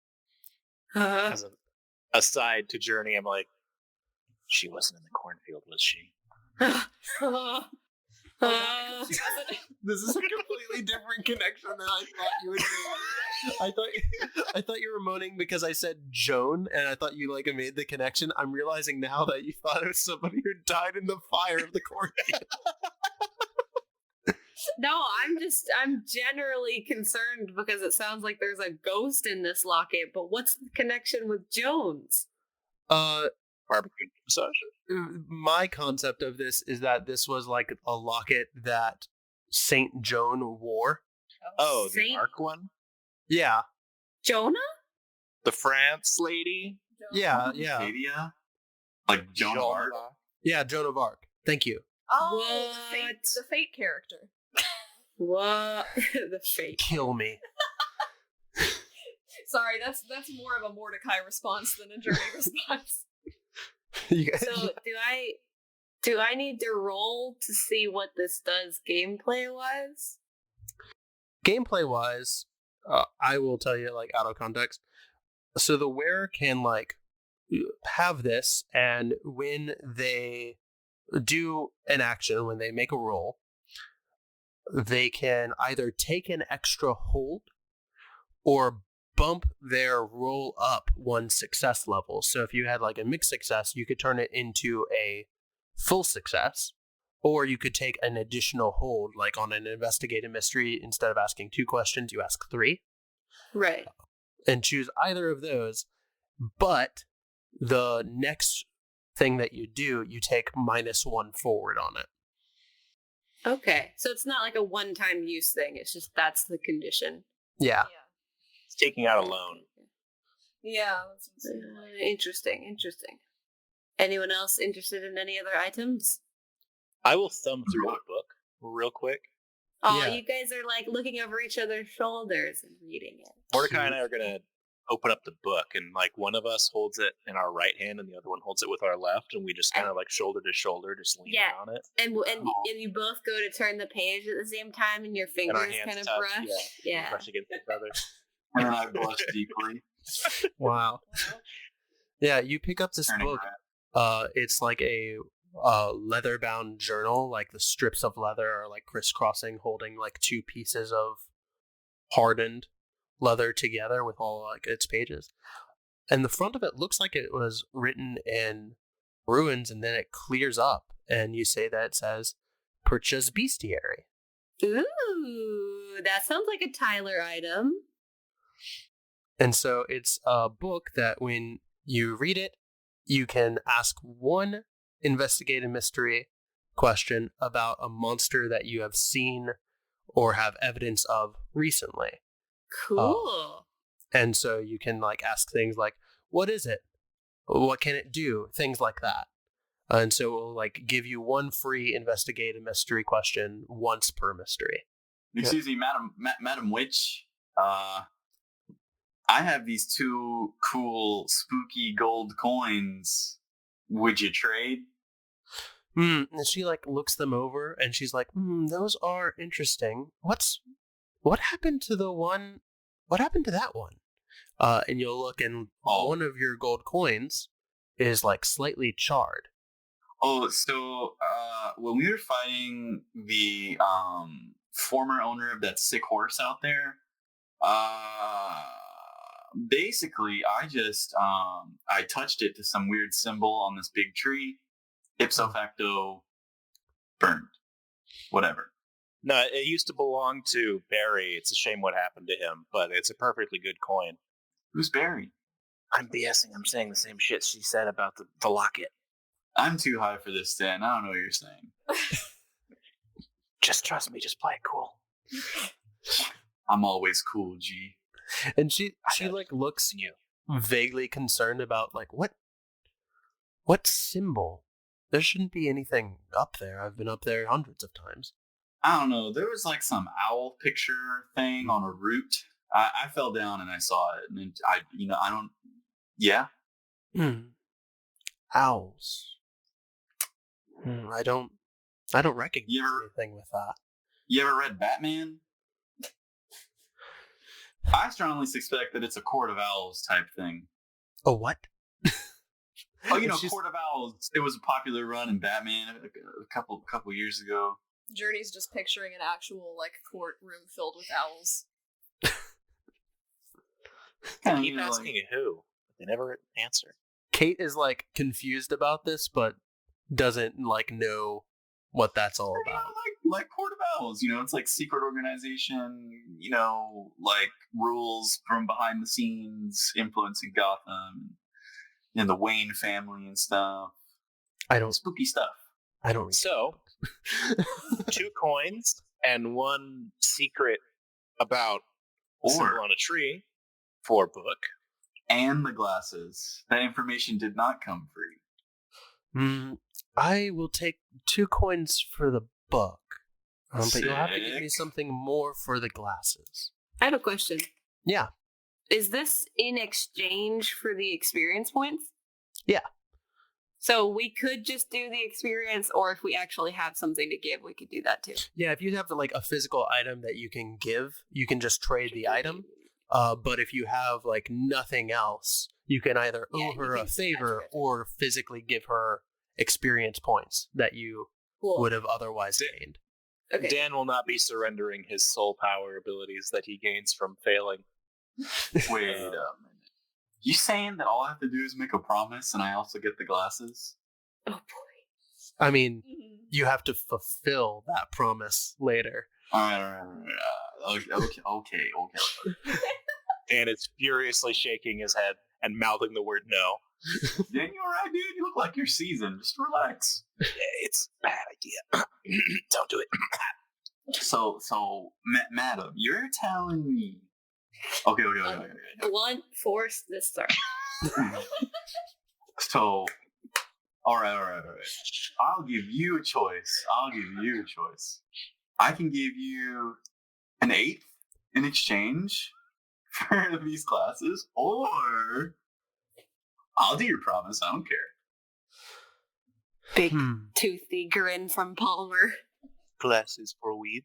As an aside to Journey, I'm like, she wasn't in the cornfield, was she? This is a completely different connection than I thought you would do. I thought you were moaning because I said Joan, and I thought you like made the connection. I'm realizing now that you thought it was somebody who died in the fire of the cornfield. No, I'm generally concerned because it sounds like there's a ghost in this locket, but what's the connection with Jones? Barbecue massage. My concept of this is that this was like a locket that Saint Joan wore. Oh, the Saint- Ark one? Yeah, Jonah? The France lady? yeah. Arcadia? Like Joan of Arc? Yeah, Joan of Arc. Thank you. Oh, What? the fate character. What? The fake. Kill me. Sorry, that's more of a Mordecai response than a Journey response. You guys- So do I need to roll to see what this does gameplay wise? Gameplay wise, I will tell you like out of context. So the wearer can like have this, and when they do an action, when they make a roll, they can either take an extra hold or bump their roll up one success level. So if you had like a mixed success, you could turn it into a full success, or you could take an additional hold, like on an investigative mystery, instead of asking 2 questions, you ask 3, Right. and choose either of those. But the next thing that you do, you take -1 forward on it. Okay. So it's not like a one-time use thing. It's just that's the condition. Yeah. It's taking out a loan. Yeah, that's insane. Interesting. Anyone else interested in any other items? I will thumb through the book real quick. Oh, Yeah. you guys are like looking over each other's shoulders and reading it. Mordecai and I are going to open up the book, and like one of us holds it in our right hand and the other one holds it with our left, and we just kind of like shoulder to shoulder just lean Yeah. on it. And you both go to turn the page at the same time, and your And our fingers hands kind of touch, brush. Yeah. brush against each other. And then I blush deeply. Wow. Yeah, you pick up this Turning book. red. It's like a leather-bound journal. Like the strips of leather are like crisscrossing, holding like 2 pieces of hardened leather together with all like its pages. and the front of it looks like it was written in runes, and then it clears up, and you say that it says, "Purchase bestiary." Ooh, that sounds like a Tyler item. And so it's a book that when you read it, you can ask one investigative mystery question about a monster that you have seen or have evidence of recently. Cool. And so you can like ask things like, what is it? What can it do? Things like that. And so it will like give you one free investigative mystery question once per mystery. Excuse me, Madam Witch. I have these 2 cool, spooky gold coins. Would you trade? And she like looks them over, and she's like, those are interesting. What happened to the one? What happened to that one? And you'll look, and one of your gold coins is like slightly charred. Oh, so when we were fighting the former owner of that sick horse out there, basically I just I touched it to some weird symbol on this big tree. Ipso facto, burned. Whatever. No, it used to belong to Barry. It's a shame what happened to him, but it's a perfectly good coin. Who's Barry? I'm BSing. I'm saying the same shit she said about the locket. I'm too high for this, Dan. I don't know what you're saying. Just trust me. Just play it cool. I'm always cool, G. And she like looks vaguely concerned about like what symbol? There shouldn't be anything up there. I've been up there hundreds of times. I don't know. There was like some owl picture thing on a root. I fell down and I saw it, and I don't. Yeah. Owls. I don't recognize anything with that. You ever read Batman? I strongly suspect that it's a Court of Owls type thing. A what? Oh, Court of Owls. It was a popular run in Batman a couple years ago. Journey's just picturing an actual like courtroom filled with owls. I keep asking who, but they never answer. Kate is like confused about this, but doesn't like know what that's all about. Like Court of Owls, it's like secret organization, like rules from behind the scenes influencing Gotham and the Wayne family and stuff. Spooky stuff. I don't. So, 2 coins and 1 secret about a symbol on a tree for a book. And the glasses. That information did not come free. I will take 2 coins for the book. But you'll have to give me something more for the glasses. I have a question. Yeah. Is this in exchange for the experience points? Yeah. So we could just do the experience, or if we actually have something to give, we could do that too. Yeah, if you have like a physical item that you can give, you can just trade the item. But if you have like nothing else, you can either owe her a favor or physically give her experience points that you would have otherwise gained. Okay. Dan will not be surrendering his soul power abilities that he gains from failing. Wait a minute. You saying that all I have to do is make a promise and I also get the glasses? Oh boy. I mean, you have to fulfill that promise later. All right. Okay. Dan is furiously shaking his head and mouthing the word no. Dan, you alright, dude? You look like you're seasoned. Just relax. It's a bad idea. Don't do it. So, madam, you're telling me... Okay. Blunt force this start. So, all right. I'll give you a choice. I can give you an 8th in exchange for these glasses, or I'll do your promise. I don't care. Big toothy grin from Palmer. Glasses for weed.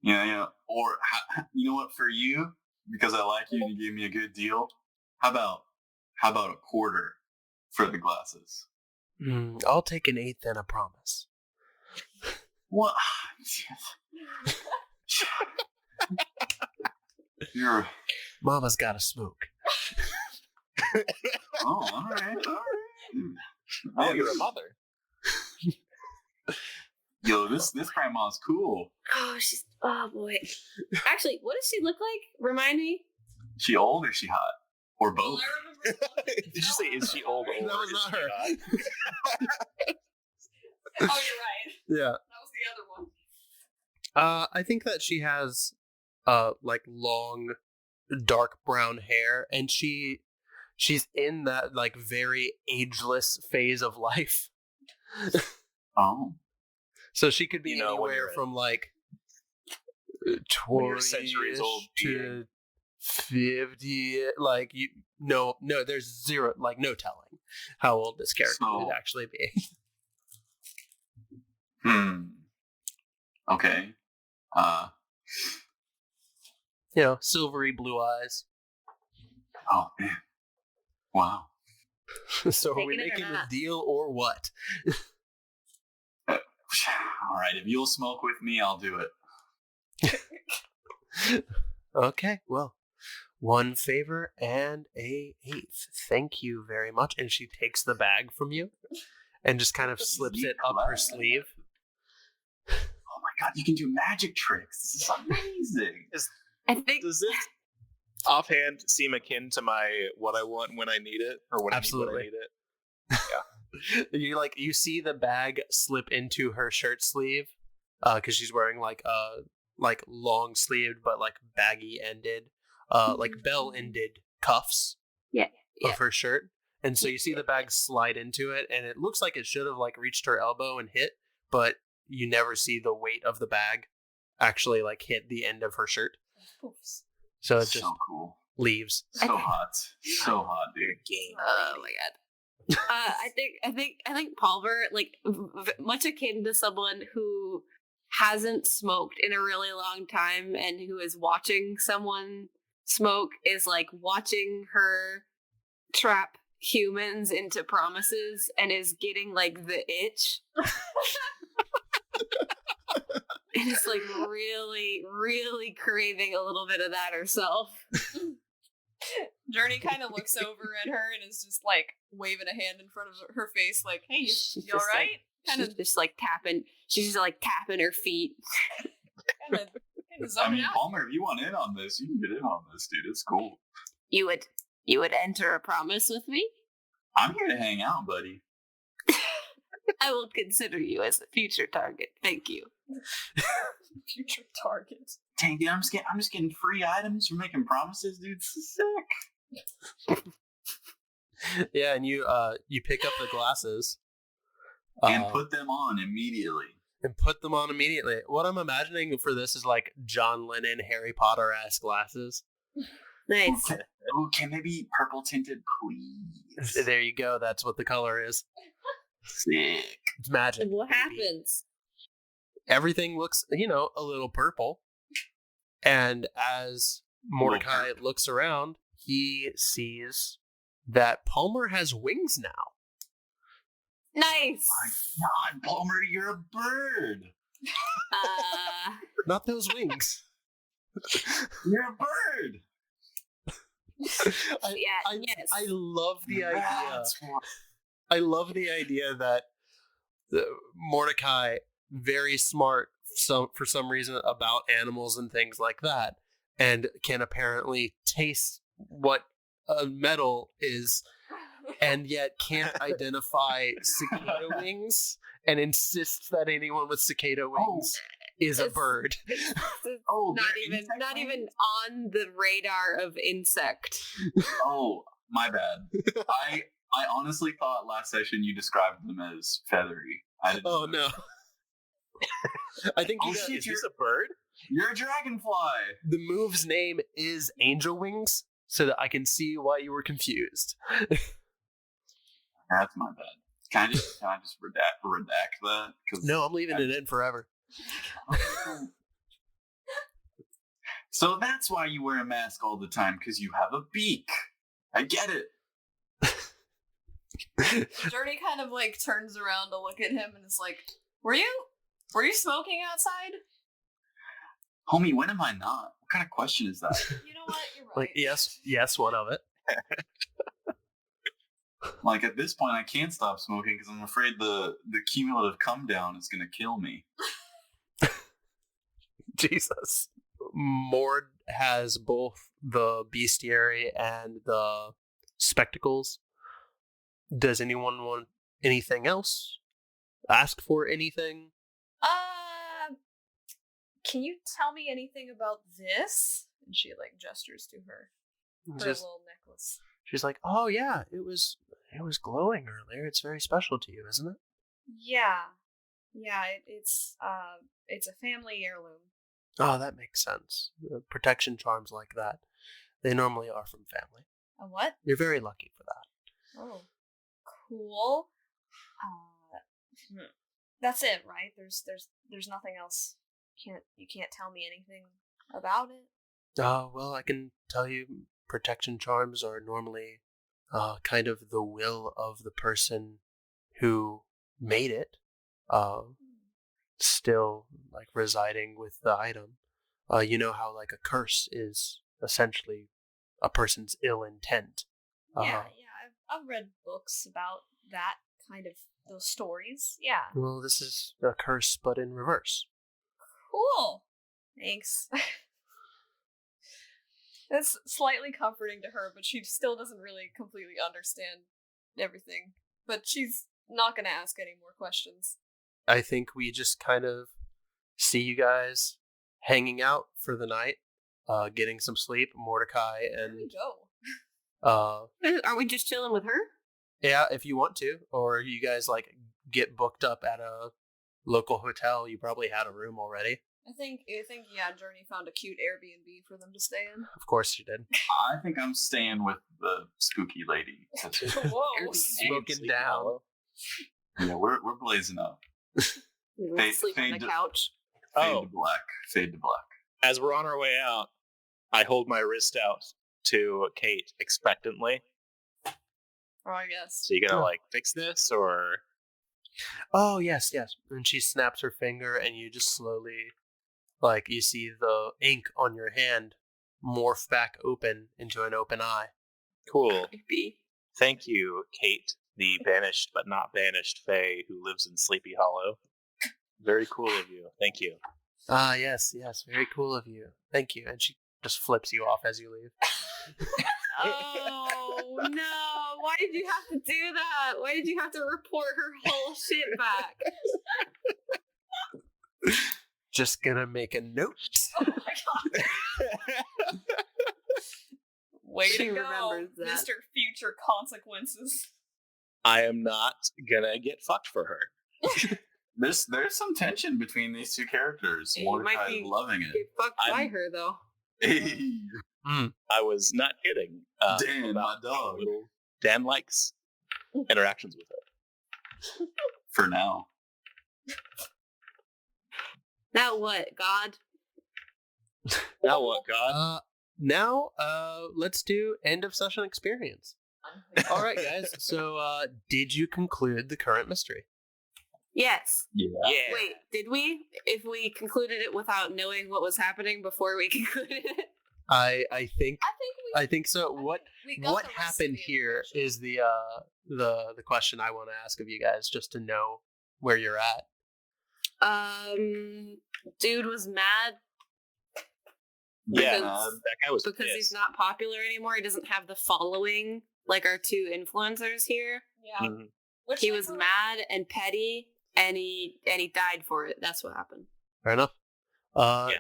Yeah. Or, you know what, for you, because I like you and you gave me a good deal, how about a quarter for the glasses? I'll take an 8th and a promise. What? You're... Mama's gotta smoke. Oh, all right. Oh, you're a mother. Yo, this grandma's cool. Oh boy. Actually, what does she look like? Remind me. She old or she hot? Or Well, both? I remember Did you say, is she old? That was not her. Oh, you're right. Yeah. That was the other one. I think that she has like long dark brown hair, and she's in that like very ageless phase of life. Oh. So she could be You know, when anywhere you're from like when you're 20 centuries old to 50. Like there's zero, like no telling how old this character would actually be. Okay. Silvery blue eyes. Oh man. Wow. So are we Taking it or making a not? deal or what? All right. If you'll smoke with me, I'll do it. Okay, well, one favor and a eighth. Thank you very much. And she takes the bag from you and just kind of slips it up her sleeve. Oh my god, you can do magic tricks. This is amazing. I think Does this offhand seem akin to my what I want when I need it, or when Absolutely. I need it? You see the bag slip into her shirt sleeve because she's wearing like long sleeved but like baggy ended like bell ended cuffs Yeah. of her shirt, and so you see the bag slide into it, and it looks like it should have like reached her elbow and hit, but you never see the weight of the bag actually like hit the end of her shirt, Oops. so it just So cool. leaves. So hot. So hot, dude. Game. Oh my god. I think Palmer, like much akin to someone who hasn't smoked in a really long time and who is watching someone smoke, is like watching her trap humans into promises and is getting like the itch. And it's like really, really craving a little bit of that herself. Journey kind of looks over at her and is just like waving a hand in front of her face, like, "Hey, you She's all just, right?" She's just like tapping. She's just like tapping her feet. Kind of I zoning mean, out. Palmer, if you want in on this, you can get in on this, dude. It's cool. You would enter a promise with me? I'm here to hang out, buddy. I will consider you as a future target. Thank you. Future target. Dang, dude, I'm just getting free items for making promises, dude. This is sick. Yeah, and you pick up the glasses And put them on immediately. What I'm imagining for this is like John Lennon, Harry Potter-esque glasses. Nice. Ooh, can they be purple tinted, please? There you go. That's what the color is. Sick. It's magic. And what baby. happens? Everything looks, a little purple. And as Mordecai looks around, he sees that Palmer has wings now. Nice. My God, Palmer, you're a bird. Not those wings. You're a bird. Yes. I love the idea. That's why. I love the idea that Mordecai, very smart for some reason about animals and things like that, and can apparently taste what a metal is, and yet can't identify cicada wings, and insists that anyone with cicada wings is a It's- bird. Oh, not they're even insect not wings? even on the radar of insect. Oh, my bad. I honestly thought last session you described them as feathery. I didn't Oh know. no. I think Oh, you got- shit, Is this a bird? You're a dragonfly. the move's name is Angel Wings, so that I can see why you were confused. That's my bad. Can I just redact that? 'Cause- No, I'm leaving it in forever. So that's why you wear a mask all the time, because you have a beak. I get it. Journey kind of like turns around to look at him and is like, Were you smoking outside?" Homie, when am I not? What kind of question is that? You know what? You're right. Like, yes, one of it. Like, at this point, I can't stop smoking because I'm afraid the cumulative come down is going to kill me. Jesus. Mord has both the bestiary and the spectacles. Does anyone want anything else? Ask for anything? Can you tell me anything about this? And she like gestures to her little necklace. She's like, oh yeah, it was glowing earlier. It's very special to you, isn't it? Yeah, it's a family heirloom. Oh, that makes sense. Protection charms like that, they normally are from family. A what? You're very lucky for that. Oh, cool. That's it, right? There's nothing else. You can't tell me anything about it. Well, I can tell you protection charms are normally kind of the will of the person who made it, still like residing with the item. You know how like a curse is essentially a person's ill intent. Yeah. I've read books about that kind of those stories. Yeah. Well, this is a curse, but in reverse. Cool. Thanks. That's slightly comforting to her, but she still doesn't really completely understand everything. But she's not going to ask any more questions. I think we just kind of see you guys hanging out for the night, getting some sleep. Mordecai Where and do we go? Are we just chilling with her? Yeah, if you want to, or you guys like get booked up at a local hotel. You probably had a room already. I think yeah, Journey found a cute Airbnb for them to stay in. Of course you did. I think I'm staying with the spooky lady. Whoa. Smoking down. Yeah, we're blazing up. Sleep on the couch. Fade to black. Fade to black. As we're on our way out, I hold my wrist out to Kate expectantly. Oh, I guess. So you gonna like fix this or? Oh yes. And she snaps her finger, and you just slowly, like, you see the ink on your hand morph back open into an open eye. Cool. Creepy. Thank you, Kate, the banished but not banished fae who lives in Sleepy Hollow. Very cool of you. Thank you. Ah, yes, very cool of you. Thank you. And she just flips you off as you leave. Oh no! Why did you have to do that? Why did you have to report her whole shit back? Just gonna make a note. Oh my god. Way She to go, remembers that. Mr. Future Consequences. I am not gonna get fucked for her. There's some tension between these two characters. You might Mordecai be- is loving it. Get fucked by her though. Hey, I was not kidding. Dan, my dog. Dan likes interactions with her. For now. Now what, God? Now what, God? Now, let's do end of session experience. All right, guys. So, did you conclude the current mystery? Yes. Yeah. Yeah. Wait, did we? If we concluded it without knowing what was happening before we concluded it? I think I I think so. What got what the rest of happened the here information. is the question I want to ask of you guys, just to know where you're at. Dude was mad Yeah, because- that guy was because pissed. he's not popular anymore. He doesn't have the following like our two influencers here. Yeah. Mhm. Which He like, was we're- mad and petty, and he died for it. That's what happened. Fair enough. Yeah.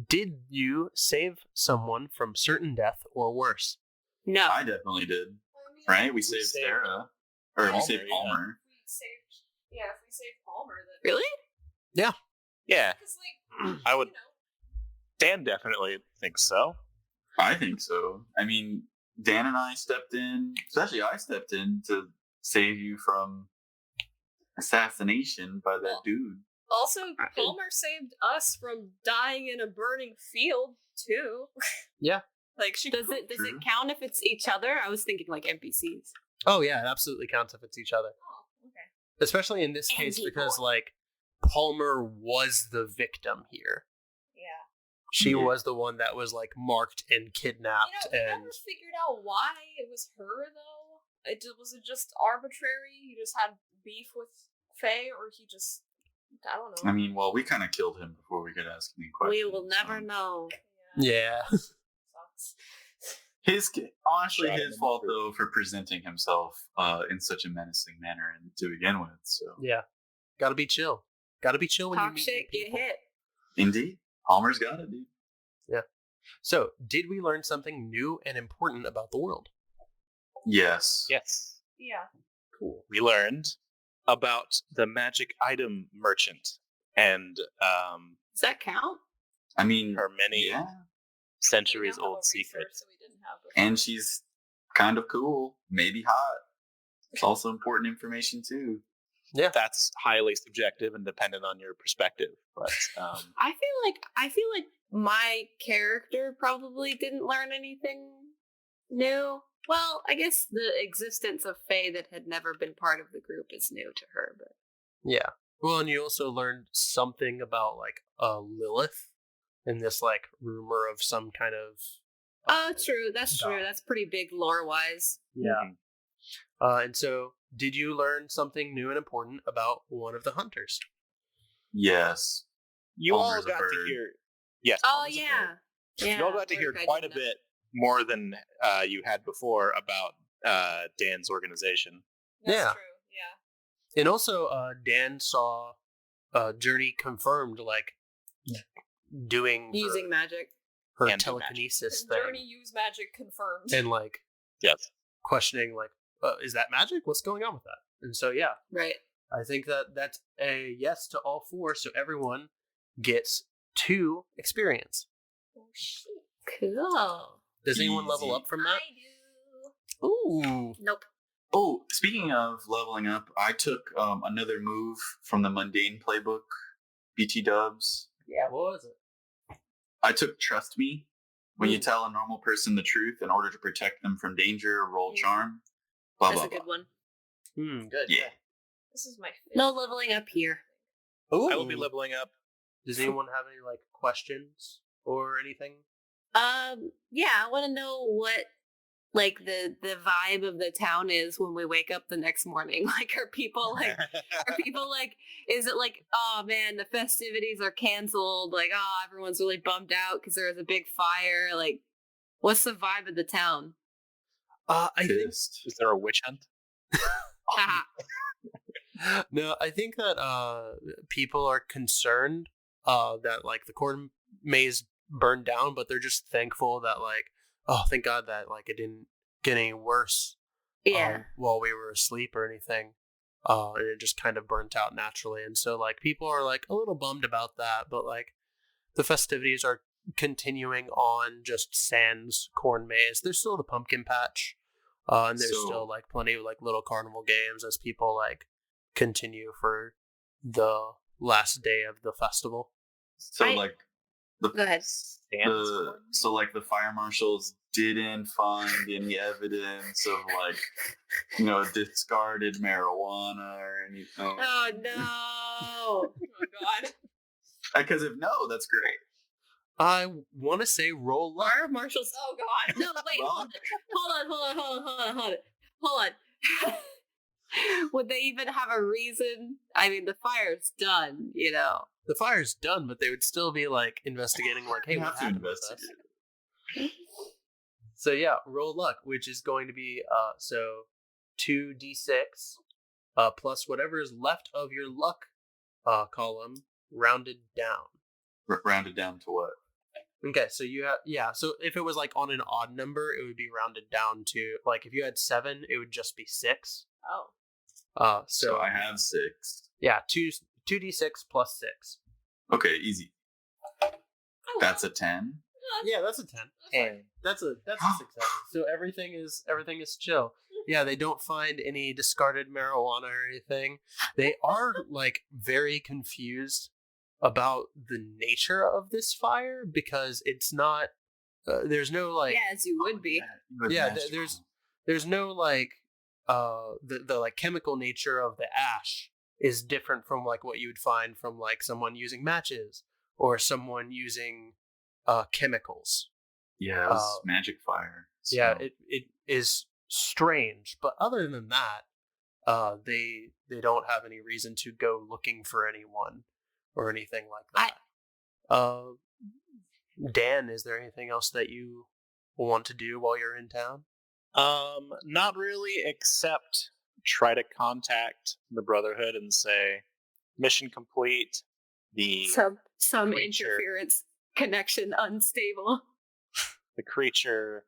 Did you save someone from certain death or worse? No. I definitely did. I mean, Right? We saved saved Sarah. Or we Palmer, saved yeah. Palmer. If we saved Palmer, then Really? Yeah, because like I would. you know, Dan definitely thinks so. I think so. I mean, Dan and I stepped in, especially I stepped in to save you from assassination by that Well, dude. also Palmer saved us from dying in a burning field too. Yeah. Like she Does it True. count if it's each other? I was thinking like NPCs. Oh yeah, it absolutely counts if it's each other. Oh, okay. Especially in this And case, people. because like Palmer was the victim here. Yeah. She Yeah. was the one that was like marked and kidnapped, We and never figured out why it was her though. Was it just arbitrary? He just had beef with Faye, or he just, I don't know. I mean, well, we kind of killed him before we could ask any questions. We will never so. know. Yeah. Sucks. Honestly, Shot his him fault in. though for presenting himself in such a menacing manner and to begin with. So Yeah. Gotta be chill. Gotta be chill when you Talk meet shit, new get people. hit. indeed, Palmer's got it, dude. So, did we learn something new and important about the world? Yes. Yes. Yeah. Cool. We learned about the magic item merchant and Does that count? I mean, her many yeah, centuries We now have old a resource secrets. that we didn't have before. and she's kind of cool, maybe hot. It's also important information too. Yeah. That's highly subjective and dependent on your perspective. But I feel like my character probably didn't learn anything new. Well, I guess the existence of Faye that had never been part of the group is new to her, but Yeah. Well, and you also learned something about like Lilith and this like rumor of some kind of. true. That's true. God. That's pretty big lore wise. Yeah. Mhm. And so, did you learn something new and important about one of the hunters? Yes. you all Palmer's a got to bird. hear. Yes. Oh Palmer's a bird. yeah. You all got to hear Mordicai quite a didn't know. bit more than you had before about Dan's organization. That's Yeah. true. Yeah. And also, Dan saw Journey confirmed like doing Using magic. her And do telekinesis And thing Journey use magic confirmed. and like Yes. questioning like, is that magic? What's going on with that? And so, yeah, Right. I think that that's a yes to all four. So everyone gets 2 experience. Oh shit. Cool. Does anyone level Easy. up from that? I do. Ooh. Nope. Oh, speaking of leveling up, I took another move from the mundane playbook, BT Dubs. Yeah, what was it? I took Trust Me. When you tell a normal person the truth in order to protect them from danger, roll charm. Blah, That's blah, a good blah. one. Good. Yeah. This is my fifth. No leveling up here. Ooh. I will be leveling up. Does anyone have any like questions or anything? Yeah, I want to know what like the vibe of the town is when we wake up the next morning. Like, are people like is it like, oh man, the festivities are canceled, like, oh, everyone's really bummed out because there was a big fire, like, what's the vibe of the town? I think Pissed. Is there a witch hunt? Haha. no. I think that people are concerned that like the corn maze burned down, but they're just thankful that like, oh, thank God that like it didn't get any worse. Yeah. While we were asleep or anything. And it just kind of burnt out naturally. And so like people are like a little bummed about that, but like the festivities are continuing on just sans corn maze. There's still the pumpkin patch. And there's So- still like plenty of like little carnival games as people like continue for the last day of the festival. So I- like Go ahead. so like the fire marshals didn't find any evidence of like discarded marijuana or anything. Oh no. Oh god. Because if no, that's great. I want to say roll luck. Fire marshals. Oh god. No, wait, hold on. Would they even have a reason? I mean, the fire's done, you know. The fire's done, but they would still be like investigating, like, hey, You what have to happened with us? investigate. So yeah, roll luck, which is going to be so 2d6 plus whatever is left of your luck column rounded down. Rounded down to what? Okay, so you have so if it was like on an odd number, it would be rounded down to like if you had 7, it would just be 6. Oh. So I have 6. yeah, 2d6 plus 6. Okay, easy. Oh, That's a 10. Yeah, that's a 10. And That's a success. So everything is chill. Yeah, they don't find any discarded marijuana or anything. They are like very confused about the nature of this fire because it's not. There's no like. Yeah, as you would be. Yeah, there's no like. The like chemical nature of the ash is different from like what you would find from like someone using matches or someone using chemicals. Yeah, it was magic fire. So. Yeah, it is strange, but other than that, they don't have any reason to go looking for anyone or anything like that. Dan, is there anything else that you want to do while you're in town? Not really, except try to contact the Brotherhood and say, mission complete. The Some creature- interference connection unstable. The creature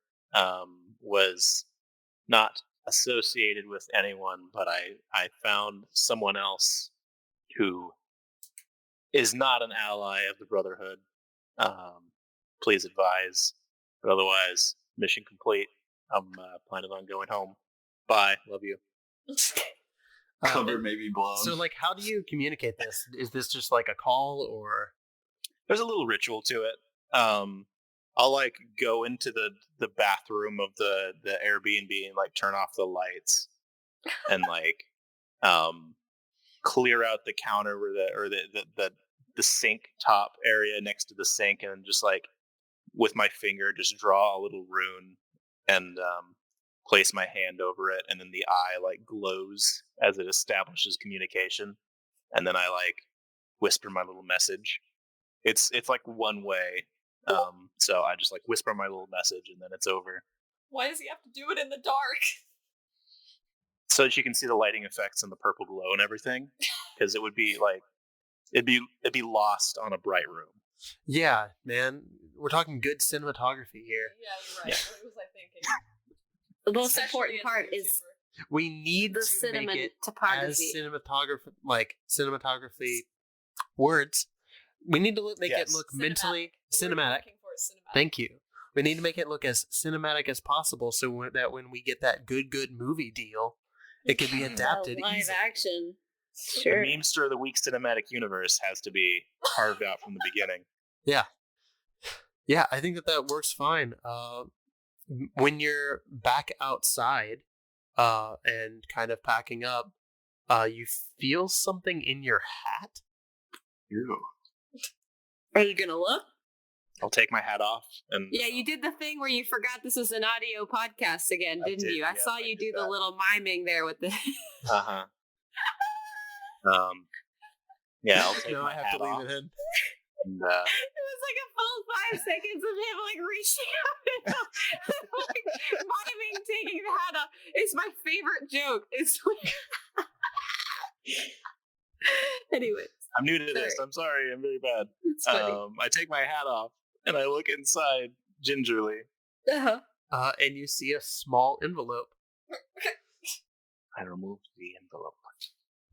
was not associated with anyone, but I found someone else who is not an ally of the Brotherhood. Please advise. But otherwise, mission complete. I'm planning on going home. Bye. Love you. Cover may be blown. So, like, how do you communicate this? Is this just like a call, or There's a little ritual to it. I'll like go into the bathroom of the Airbnb and like turn off the lights and like clear out the counter or the sink top area next to the sink, and just like with my finger just draw a little rune and place my hand over it, and then the eye like glows as it establishes communication, and then I like whisper my little message. It's like one way. So I just like whisper my little message and then it's over. Why does he have to do it in the dark? So that you can see the lighting effects and the purple glow and everything. Because it would be like it'd be lost on a bright room. yeah, man, we're talking good cinematography here. Yeah, you're right. Yeah. What was I thinking? The most Especially important as a part is YouTuber. We need the to make it as cinematography. cinematography words. We need to make it Yes. look mentally The word I'm cinematic. looking for is cinematic. Thank you. We need to make it look as cinematic as possible, so that when we get that good movie deal, it can be adapted live easily. action. The Sure. Memester of the Week cinematic universe has to be carved out from the beginning. Yeah, I think that works fine. When you're back outside, and kind of packing up, you feel something in your hat. Ew. Are you gonna look? I'll take my hat off and Yeah, you did the thing where you forgot this was an audio podcast again, I didn't did, you? I yeah, saw I you did do the that. little miming there with the. uh-huh. Yeah, I'll take No, my I have hat to leave off. it in. And, It was like a full 5 seconds of him like reaching out and like miming taking the hat off. It's my favorite joke. It's like... Anyway, I'm new to this. Sorry. I'm sorry. I'm very bad. it's funny. I take my hat off and I look inside gingerly. Uh-huh. And you see a small envelope. I remove the envelope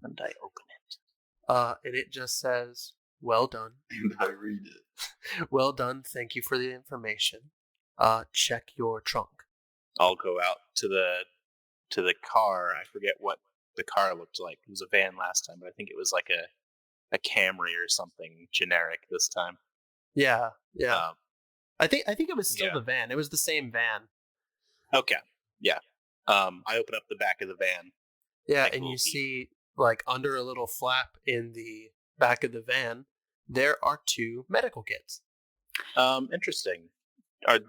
and I open it. And it just says, "Well done. And I read it. Well done. Thank you for the information. Check your trunk." I'll go out to the car. I forget what the car looked like. It was a van last time, but I think it was like a Camry or something generic this time. Yeah. Um, I think it was still yeah. the van. It was the same van. Okay. Yeah. I open up the back of the van. Yeah, Like and you little see, like, under a little flap in the back of the van, there are 2 medical kits. Interesting. I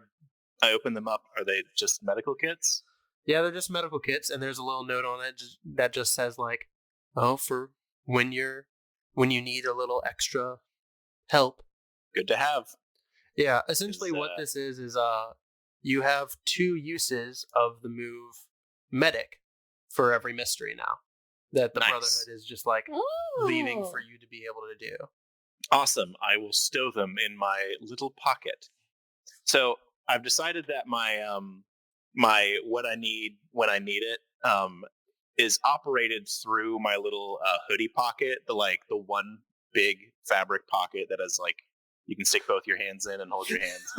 open them up. Are they just medical kits? Yeah, they're just medical kits, and there's a little note on it that just says, like, "Oh, for when you need a little extra help." Good to have. Yeah, essentially Is, what this is you have 2 uses of the move medic for every mystery now that the Nice. Brotherhood is just like leaving for you to be able to do. Awesome. I will stow them in my little pocket. So I've decided that my what I need when I need it is operated through my little hoodie pocket, the one big fabric pocket that has like you can stick both your hands in and hold your hands.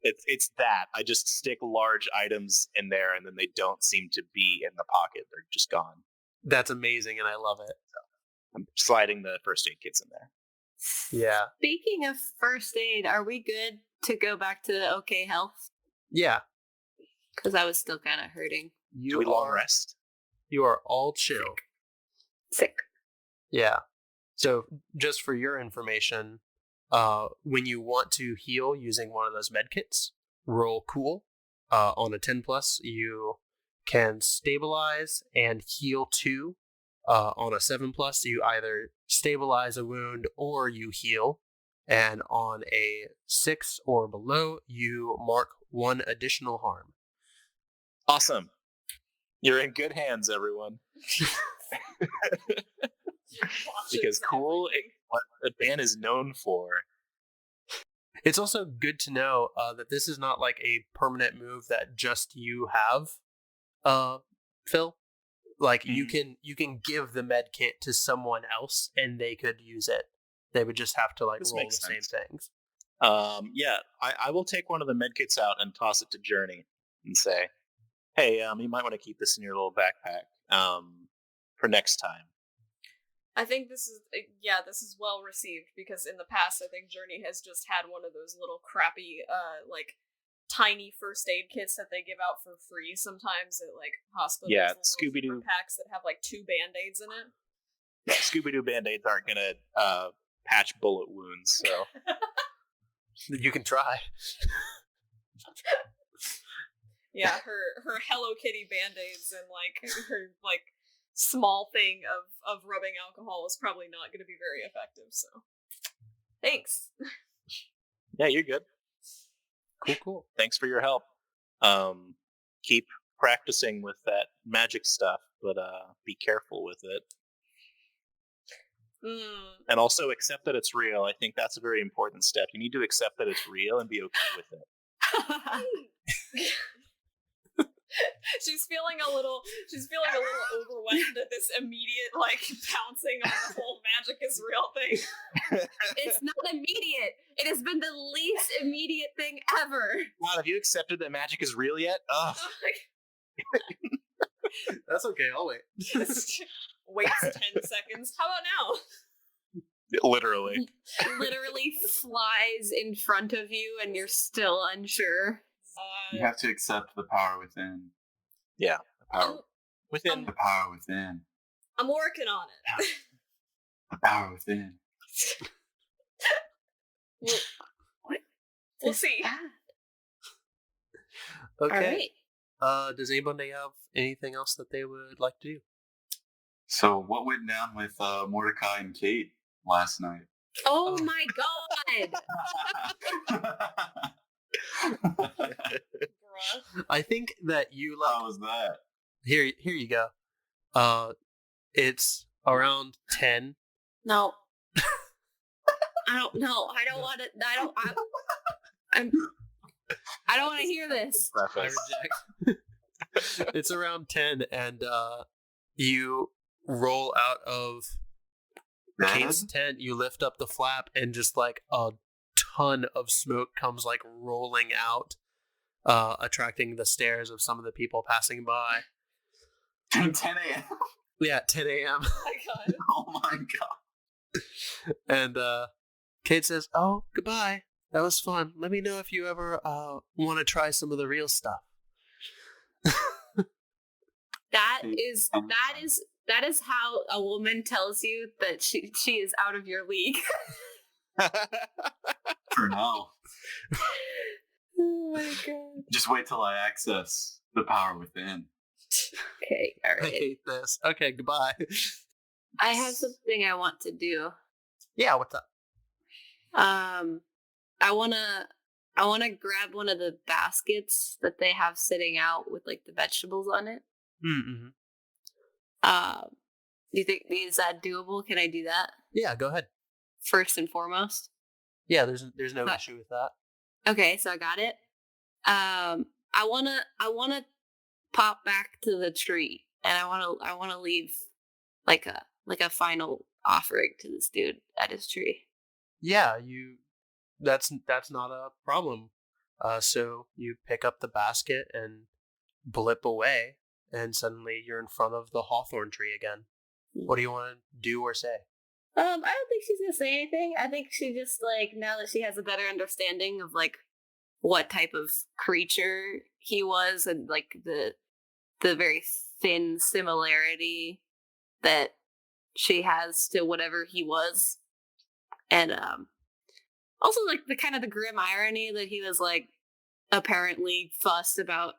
It's that. I just stick large items in there and then they don't seem to be in the pocket. They're just gone. That's amazing, and I love it. I'm sliding the first aid kits in there. Yeah. Speaking of first aid, are we good to go back to OK Health? Yeah. Because I was still kind of hurting. Do we long rest? You are all chill. Sick. Yeah. So just for your information, when you want to heal using one of those med kits, roll cool. On a 10+, you can stabilize and heal 2. On a 7+, you either stabilize a wound or you heal. And on a 6 or below, you mark 1 additional harm. Awesome. You're in good hands, everyone. Because cool, what the band is known for. It's also good to know that this is not like a permanent move that just you have, Phil. Like you can give the med kit to someone else and they could use it. They would just have to like roll the same things. Yeah, I will take one of the med kits out and toss it to Journey and say, "Hey, you might want to keep this in your little backpack for next time." I think this is well received, because in the past I think Journey has just had one of those little crappy like tiny first aid kits that they give out for free sometimes at like hospitals. Yeah, Scooby-Doo packs that have like 2 Band-Aids in it. Yeah, Scooby-Doo Band-Aids aren't gonna patch bullet wounds, so you can try. Yeah, her Hello Kitty Band-Aids and like her like small thing of rubbing alcohol is probably not going to be very effective. So, thanks. Yeah, you're good. Cool. Thanks for your help. Keep practicing with that magic stuff, but be careful with it. And also accept that it's real. I think that's a very important step. You need to accept that it's real and be okay with it. She's feeling a little overwhelmed at this immediate like pouncing on the whole magic is real thing. It's not immediate. It has been the least immediate thing ever. Wow, have you accepted that magic is real yet? Ugh. That's okay, I'll wait. Waits 10 seconds. How about now? Literally Flies in front of you and you're still unsure. You have to accept the power within. Yeah, the power within. The power within. I'm working on it. The power within. We'll see. Okay. All right. Does anybody have anything else that they would like to do? So, what went down with Mordicai and Kate last night? Oh my god! I think that you like. How was that? Here you go. It's around 10. No. I don't know. I don't want to. I don't want to hear this. I reject. It's around 10, and you roll out of Kate's tent. You lift up the flap, and just like a ton of smoke comes like rolling out, attracting the stares of some of the people passing by. 10 a.m. Yeah, 10 a.m. Oh my god. Oh my god. And Kate says, "Oh, goodbye. That was fun. Let me know if you ever want to try some of the real stuff." That is how a woman tells you that she is out of your league. For now. Oh my god. Just wait till I access the power within. Okay, all I right. hate this. Okay, goodbye. I have something I want to do. Yeah, what's up? I wanna grab one of the baskets that they have sitting out with like the vegetables on it. Mm-hmm. Do you think is that doable? Can I do that? Yeah, go ahead. First and foremost. Yeah, there's no issue with that. Okay, so I got it. I wanna pop back to the tree, and I wanna leave like a final offering to this dude at his tree. Yeah, that's not a problem. So you pick up the basket and blip away, and suddenly you're in front of the hawthorn tree again. What do you want to do or say? I don't think she's gonna say anything. I think she just like, now that she has a better understanding of like what type of creature he was, and like the very thin similarity that she has to whatever he was, and also like the kind of the grim irony that he was like apparently fussed about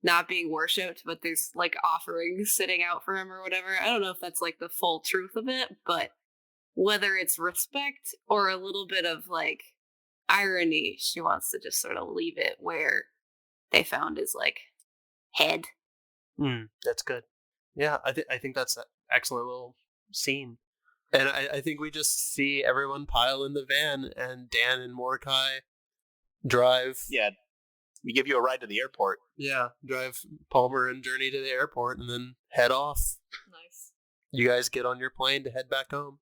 not being worshipped, but there's like offerings sitting out for him or whatever. I don't know if that's like the full truth of it, but whether it's respect or a little bit of like irony, she wants to just sort of leave it where they found his like head. That's good. Yeah, I think that's an excellent little scene. And I think we just see everyone pile in the van, and Dan and Mordecai drive. Yeah, we give you a ride to the airport. Yeah, drive Palmer and Journey to the airport, and then head off. Nice. You guys get on your plane to head back home.